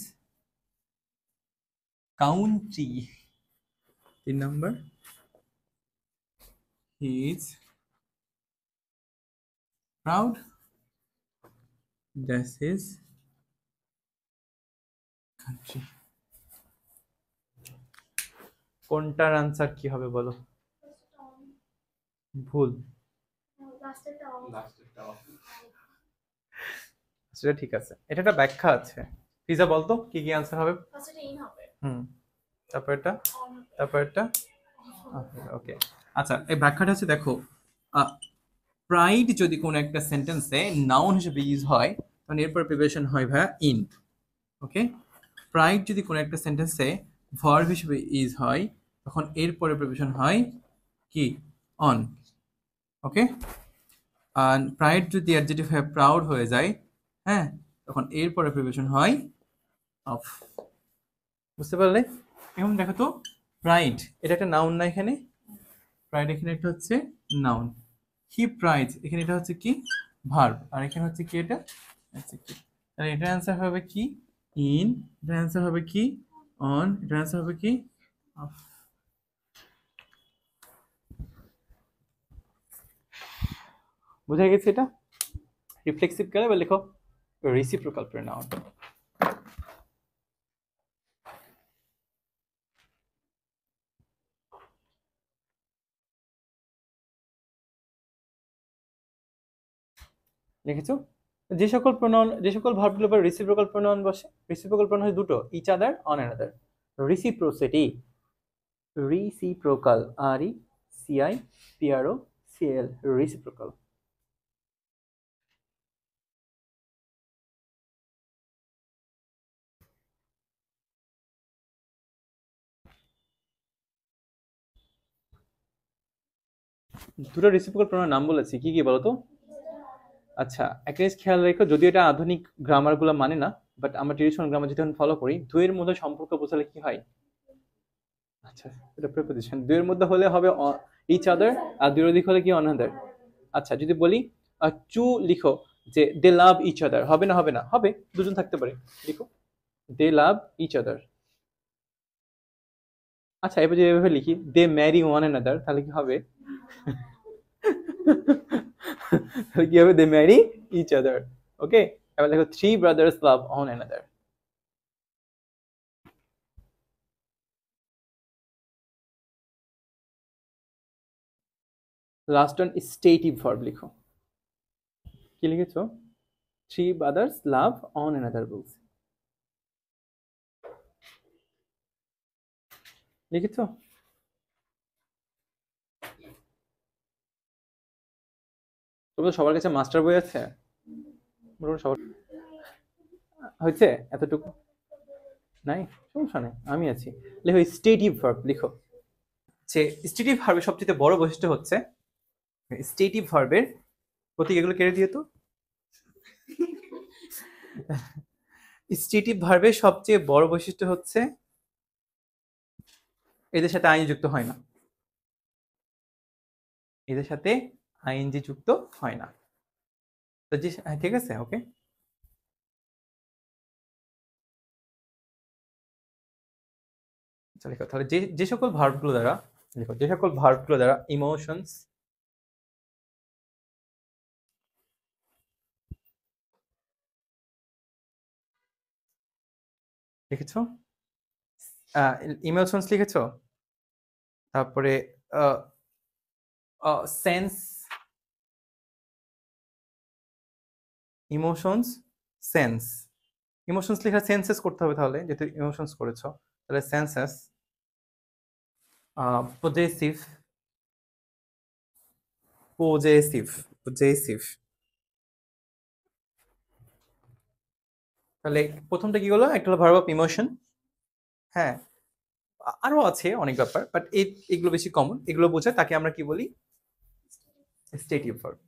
country। 3 number, he is proud dash his country। কোনটার আনসার কি হবে বলো? ভুল, সেটা ঠিক আছে, এটা একটা ব্যাখ্যা আছে। ফিজা বলতো কি কি আনসার হবে? হুম, তারপর এটা, তারপর এটা, ওকে। আচ্ছা এই ব্যাখ্যাটা হচ্ছে দেখো, প্রাইড যদি কোনো একটা সেন্টেন্সে নাউন হিসেবে ইউজ হয় তখন এরপর প্রিপারেশন হয় ভাইয়া ইন, ওকে। প্রাইড যদি কোনো একটা সেন্টেন্সে ভার্ব হিসেবে ইউজ হয় তখন এরপরে প্রিপারেশন হয় কি, অন, ওকে। আর প্রাইড যদি অ্যাডজেক্টিভ হয়ে প্রাউড হয়ে যায়, হ্যাঁ, তখন এরপরে প্রিপারেশন হয় অফ। বুঝতে পারলে? এখন দেখো তো, প্রাইড এটা একটা নাউন না, এখানে প্রাইড এখানে একটা হচ্ছে নাউন, হি প্রাইডস এখানে এটা হচ্ছে কি ভার্ব, আর এখানে হচ্ছে কি এটা অ্যাডজেক্টিভ। তাহলে এটার অ্যান্সার হবে কি ইন, এটার অ্যান্সার হবে কি অন, এটার অ্যান্সার হবে কি অফ। বুঝা গেছে এটা? রিফ্লেক্সিভ করে বা লেখো রেসিপ্রোকাল প্রোনাউন। লিখেছো? যে সকল প্রোনাউন, যে সকল ভার্বগুলো পরে রেসিপ্রোকাল প্রোনাউন বসে, রেসিপ্রোকাল প্রোনাউন হয় দুটো, each other, one another. Reciprocity, reciprocal, R E C I P R O C L, reciprocal. দুটো রেসিপ্রোকাল প্রোনাউন নাম বলেছি, কি কি বলো তো? আচ্ছা একটা জিনিস খেয়াল রেখো, যদি এটা আধুনিক গ্রামারগুলো মানে না, বাট আমরা ট্রেডিশনাল গ্রামার যদি ফলো করি, দুইয়ের মধ্যে সম্পর্ক বোঝালে কি হয়? আচ্ছা এটা প্রিপোজিশন, দুইয়ের মধ্যে হলে হবে ইচ আদার, আর দুইয়ের দিক হলে কি অনাদার। আচ্ছা যদি বলি টু লিখো যে দে লাভ ইচ আদার, হবে না? হবে না, হবে, দুজন থাকতে পারে, লিখো দে লাভ ইচ আদার। আচ্ছা এবার যদি এভাবে লিখি দে ম্যারি ওয়ান অ্যানাদার, তাহলে কি হবে? তাহলে কি হবে? They marry each other, okay. এবার দেখো three brothers love one another. Last one stative verb লিখো, কি লিখেছো? Three brothers love one another বলছে, লিখেছো? তোমাদের সবার কাছে মাস্টার বই আছে? সবার হয়েছে এতটুকু? নাই, সমস্যা নেই, আমি আছি। লিখো স্টেটিভ ভার্ব, লিখো যে স্টেটিভ ভার্বের সবচেয়ে বড় বৈশিষ্ট্য হচ্ছে, স্টেটিভ ভার্বের প্রতীক এগুলো কেড়ে দিয়ে তো, স্টেটিভ ভার্বের সবচেয়ে বড় বৈশিষ্ট্য হচ্ছে এদের সাথে আইএনজি যুক্ত হয় না, এদের সাথে আইএনজি যুক্ত হয় না। তো যে ঠিক আছে, ওকে। লিখো তাহলে যে সকল ভার্বগুলো দ্বারা, লিখো যে সকল ভার্বগুলো দ্বারা ইমোশনস লিখেছো, ইমোশনস লিখেছো, তারপরে সেন্স, ইমোশনস, সেন্স। ইমোশনস লেখা সেন্সেস করতে হবে, তাহলে যেহেতু ইমোশনস করেছো তাহলে সেন্সেস, পজেসিভ, পজেসিভ, পজেসিভ। তাহলে প্রথমটা কি হলো, একটা হলো ভার্ব অফ ইমোশন। হ্যাঁ, আরো আছে অনেক ব্যাপার, বাট এগুলো বেশি কমন, এগুলো বোঝায় তাকে আমরা কি বলি, স্টেটিভ ভার্ব।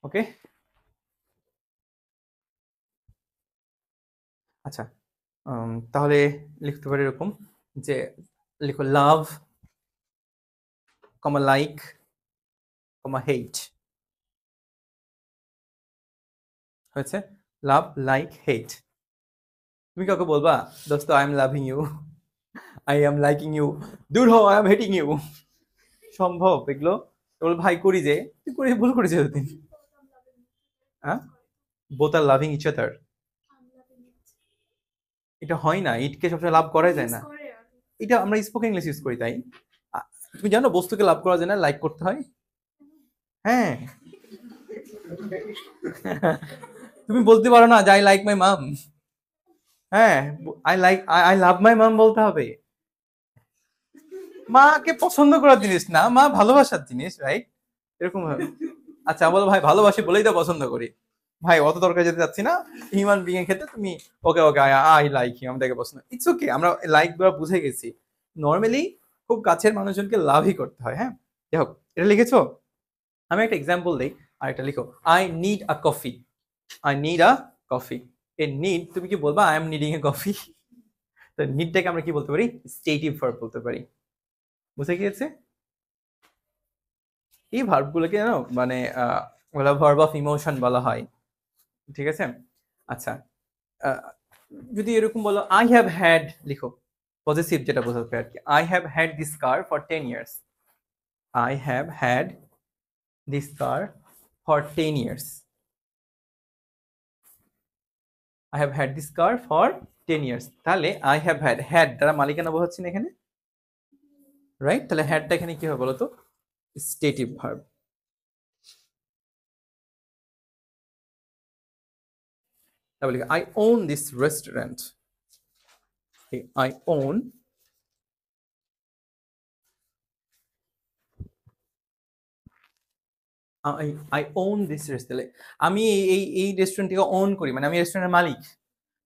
ওকে, আচ্ছা। তাহলে লিখতে পারি এরকম যে, লিখো লাভ, কমা লাইক, কমা হেট। হয়েছে, লাভ, লাইক, হেট। তুমি কাউকে বলবা দোস্ত I am loving you, I am liking you, দূর হও আই এম হেটিং ইউ? সম্ভব এগুলো? বল ভাই করি যে, তুই করে ভুল করেছিস এতদিন। হ্যাঁ, বোথ আর লাভিং ইচ আদার, এটা হয় না, ইটকে সবসময় লাভ করাই যায় না, এটা আমরা স্পোকেন ইংলিশ ইউজ করি তাই। তুমি জানো বস্তুকে লাভ করা যায় না, লাইক করতে হয়। হ্যাঁ, তুমি বলতে পারো না যে আই লাইক মাই মাম। হ্যাঁ, আই লাভ মাই মাম বলতে হবে। মাকে পছন্দ করার জিনিস না, মা ভালোবাসার জিনিস, রাইট? এরকম ভাবে। আচ্ছা বলো ভাই ভালোবাসি বলেই তো পছন্দ করি, ভাই অত দরকার যেতে চাচ্ছি না হিউম্যান বিং এর ক্ষেত্রে। তুমি ওকে ওকে আই লাইক হিম, আমাদেরকে পছন্দ, ইটস ওকে, আমরা লাইক গুলো বুঝে গেছি। নর্মালি খুব কাছের মানুষজনকে লাভই করতে হয়। হ্যাঁ, যাই হোক, এটা লিখেছো। আমি একটা এক্সাম্পল দিই, আর এটা লিখো, I need a coffee, I need a coffee. A need তুমি কি বলবা, I am needing a coffee? তো নিডটাকে আমরা কি বলতে পারি, স্টেটিভ ভার্ব বলতে পারি। বুঝে গিয়েছে? এই ভার্বগুলোকে জানো মানে ওগুলা ভার্ব অফ ইমোশন বলা হয়, ঠিক আছে? আচ্ছা, যদি এরকম বলো আই হ্যাভ হ্যাড, লিখো পজিটিভ যেটা বোঝাতে আর কি, I have had this car for 10 years, I have had this car for 10 years, I have had this car for 10 years. তাহলে আই হ্যাভ হ্যাড, হ্যাড দ্বারা মালিকানা বোঝাচ্ছি না এখানে, রাইট? তাহলে হ্যাডটা এখানে কি হবে বলতো, স্টেটিভ ভার্ব। তাহলে I own this restaurant, I own, I own this restaurant, আমি এই রেস্টুরেন্টটিকে ওন করি, মানে আমি রেস্টুরেন্টের মালিক।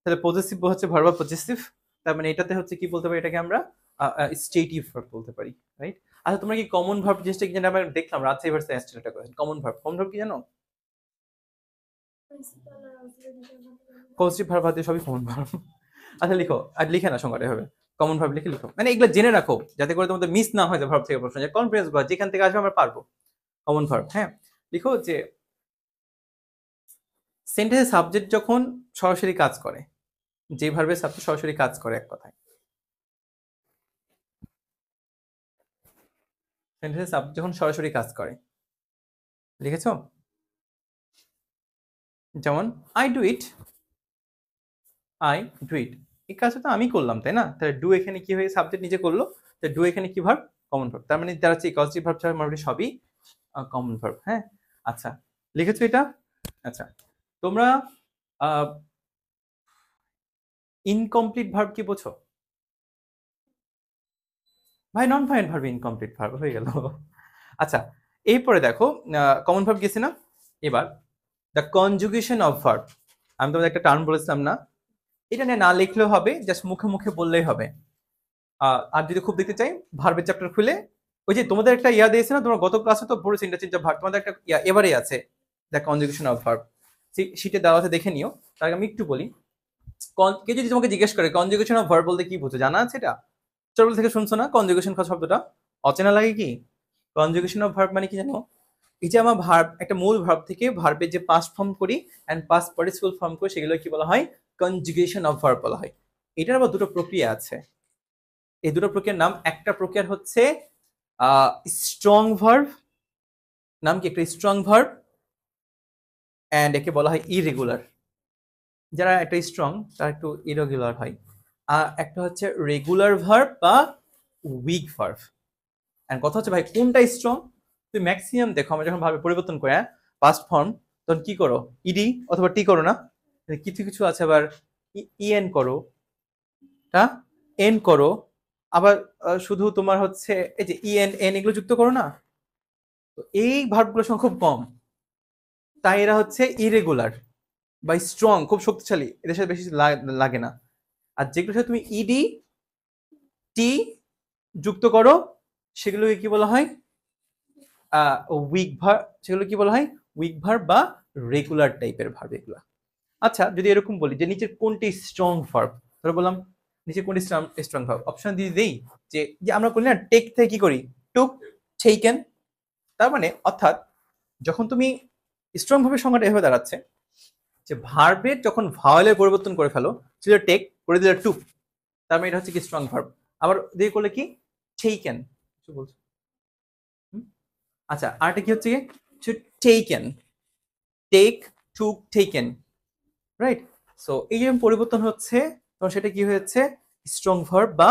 তাহলে পজেসিভ হচ্ছে ভার্ব অফ পজেসিভ, তার মানে এটাতে হচ্ছে কি বলতে পারি, এটাকে আমরা স্টেটিভ ভার্ব বলতে পারি, রাইট? আচ্ছা, তোমরা কি কমন ভার্ব জিনিসটা কি জানো? আমরা দেখলাম রাজশাহী ভার্সেস অ্যাস্ট্রেলিয়াটা করেন, কমন ভার্ব কি জানো? পজিটিভ ভার্ব হাতে সবই কমন ভার্ব। আচ্ছা লিখো, আর লিখে না সংজ্ঞাটা হবে, কমন ভার্ব লিখে লিখো, মানে এগুলো জেনে রাখো যাতে করে তোমাদের মিস না হয়, ভার্ব থেকে প্রশ্ন যে কনফিডেন্স গুলো যেখান থেকে আসবে আমরা পারবো। কমন ভার্ব, হ্যাঁ, লিখো যে সেন্টেন্সের সাবজেক্ট যখন সরাসরি কাজ করে, যে ভার্বের সাবজেক্ট সরাসরি কাজ করে, এক কথায় সেন্টেন্সের সাবজেক্ট যখন সরাসরি কাজ করে, লিখেছো? যেমন I do it, I do it, এই কাজটা তো আমি করলাম, তাই না? তাহলে ডু এখানে কি হয়ে সাবজেক্ট নিজে করলো, তাহলে ডু এখানে কি ভার্ব, কমন ভার্ব। তার মানে যারা হচ্ছে পজিটিভ ভার্ব ছাড়া মোটামুটি সবই কমন ভার্ব। হ্যাঁ, আচ্ছা, লিখেছো এটা? আচ্ছা, তোমরা ইনকমপ্লিট ভার্ব কি বোঝো? ভাই non finite verb incomplete verb হয়ে গেল। আচ্ছা, এরপরে দেখো কমন ভার্ব গেছি না, এবার দ্য কনজুগেশন অফ ভার্ব। আমি তোমাদের একটা টার্ম বলেছিলাম না, এটা নিয়ে না লিখলেও হবে, জাস্ট মুখে মুখে বললেই হবে। আর যদি খুব দেখতে চাই, ভার্বের চ্যাপ্টার খুলে ওই যে তোমাদের একটা ইয়া দিয়েছে না, তোমার গত ক্লাসে তো পড়েছে ইন্টারচেঞ্জ অফ ভার্ব, তোমাদের একটা ইয়া এবারে আছে দ্য কনজুগেশন অফ ভার্ব, শীটে দেওয়া আছে, দেখে নিও। তার আগে আমি একটু বলি, কেউ যদি তোমাকে জিজ্ঞেস করে কনজুগেশন অফ ভার্ব বলতে কি বুঝো, জানা আছে এটা? ছোটবেলা থেকে শুনছো না কনজুগেশন শব্দটা? অচেনা লাগে কি? কনজুগেশন অফ ভার্ব মানে কি জানো? এই যে আমার ভার্ব, একটা মূল ভার্ব থেকে ভার্বের যে পাস্ট ফর্ম করি এন্ড পাস্ট পার্টিসিপল ফর্ম করি, সেগুলো কি বলা হয়? কনজুগেশন অফ ভার্ব বলা হয়। এটার আবার দুটো প্রক্রিয়া আছে। এই দুটো প্রক্রিয়ার নাম, একটা প্রক্রিয়া হচ্ছে স্ট্রং ভার্ব, নাম কি? একটা স্ট্রং ভার্ব, এন্ড একে বলা হয় ইরেগুলার। যারা একটা স্ট্রং তারা একটু ইরেগুলার হয়। আর একটা হচ্ছে রেগুলার ভার্ব বা উইক ভার্ব। এন্ড কথা হচ্ছে ভাই কোনটা স্ট্রং? তুমি ম্যাক্সিমাম দেখো আমরা যখন ভাবে পরিবর্তন করে পাস্ট ফর্ম, তখন কি করো? ইডি অথবা টি করো না? কিছু কিছু আছে আবার ইএন করো, তা এন করো, আবার শুধু তোমার হচ্ছে এই যে ইএন এন এগুলো যুক্ত করো না? তো এই ভার্বগুলোর সংখ্যা খুব কম, তাই এরা হচ্ছে ইরেগুলার বা স্ট্রং, খুব শক্তিশালী, এদের সাথে বেশি লাগে না। আর যেগুলোর সাথে তুমি ইডি টি যুক্ত করো সেগুলোকে কি বলা হয়? Week verb. সেগুলো কি বলা হয়? উইক ভার্ব বা রেগুলার টাইপের ভার্ব এগুলা। আচ্ছা, যদি এরকম বলি যে নিচের কোনটি স্ট্রং ভার্ব, ধরো বললাম নিচে কোনটি স্ট্রং ভার্ব, অপশন দিয়ে দেই যে যে আমরা করি না টেক থেকে কি করি? টুক, টেকেন। তার মানে অর্থাৎ যখন তুমি স্ট্রং ভাবে সংজ্ঞাটা এভাবে দাঁড়াচ্ছে যে ভার্বের যখন ভাওয়েলের পরিবর্তন করে ফেলো, ছিল টেক করে দিলে টুক, তার মানে এটা হচ্ছে কি স্ট্রং ভার্ব। আবার দিয়ে করলে কি? টেকেন। কিছু বলছো? আচ্ছা, আরেকটা কি হচ্ছে? টু টেকেন, টেক, টুক, টেকেন, রাইট? সো এই যে পরিবর্তন হচ্ছে, তখন সেটা কি হয়েছে? স্ট্রং ভার্ব বা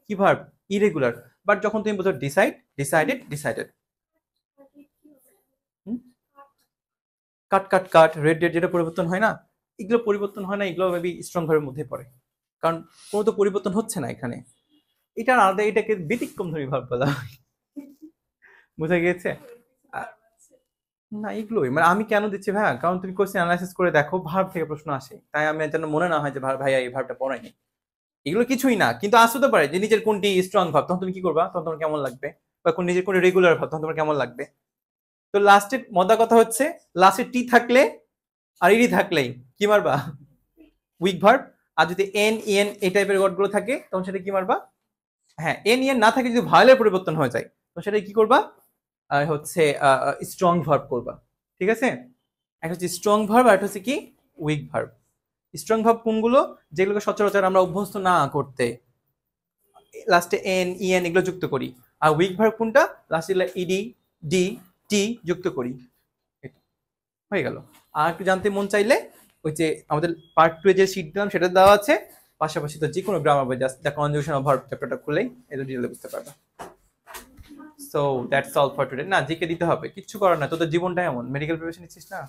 কি ভার্ব? ইরেগুলার। বাট যখন তুমি বলছো ডিসাইড, ডিসাইডেড, ডিসাইডেড। কাট কাট কাট, রেড রেড, যেটা পরিবর্তন হয় না, এগুলো পরিবর্তন হয় না, এগুলো মেবি স্ট্রং ভার্বের মধ্যে পড়ে, কারণ কোনো তো পরিবর্তন হচ্ছে না এখানে। এটা আলাদা, এটাকে ব্যতিক্রম ধর্মী ভার্ব বলা হয়। বুঝা গিয়েছে? না এগুলোই মানে আমি কেন দিচ্ছি ভাইয়া, কারণ তুমি কোশ্চেন অ্যানালাইসিস করে দেখো ভার্ব থেকে প্রশ্ন আসে, তাই আমি যেন মনে না হয় যে ভাইয়া এই ভার্বটা পড়ায়নি। এগুলো কিছুই না, কিন্তু আসতে পারে যে নিজের কোনটি স্ট্রং ভাব, তখন তুমি কি করবা? তখন তোমার কেমন লাগবে? বা কোন নিজের কোন রেগুলার ভাব, তখন তোমার কেমন লাগবে? তো লাস্টে মজা কথা হচ্ছে, লাস্টে টি থাকলে আর ইডি থাকলেই কি মারবা? Week verb. আর যদি এন ইএন এই টাইপের ওয়ার্ডগুলো থাকে, তখন সেটা কি মারবা? হ্যাঁ, এন ইএন না থাকে, যদি ভায়োলের পরিবর্তন হয়ে যায়, তো সেটা কি করবা? হচ্ছে স্ট্রং ভার্ব করবা। ঠিক আছে? একটা হচ্ছে স্ট্রং ভার্ব, আর একটা হচ্ছে কি? Week verb. স্ট্রং ভার্ব কোনগুলো? যেগুলোকে সচরাচর আমরা অভ্যস্ত না করতে, লাস্টে এন ইএন এগুলো যুক্ত করি। আর উইক ভার্ব কোনটা? লাস্টে ইডি ডি টি যুক্ত করি। হয়ে গেল। আর একটু জানতে মন চাইলে ওই যে আমাদের পার্ট 2 এ যে শীট দিলাম সেটা দেওয়া আছে, পাশাপাশি তো যে কোনো গ্রামার বই just the conjugation of verb চ্যাপ্টারটা খুলেই এটা ডিটেইলে বুঝতে পারবে। So that's all for today. না জিকে দিতে হবে, কিচ্ছু করার না, তোদের জীবনটা এমন, মেডিকেল প্রিপারেশন নিচ্ছিস না।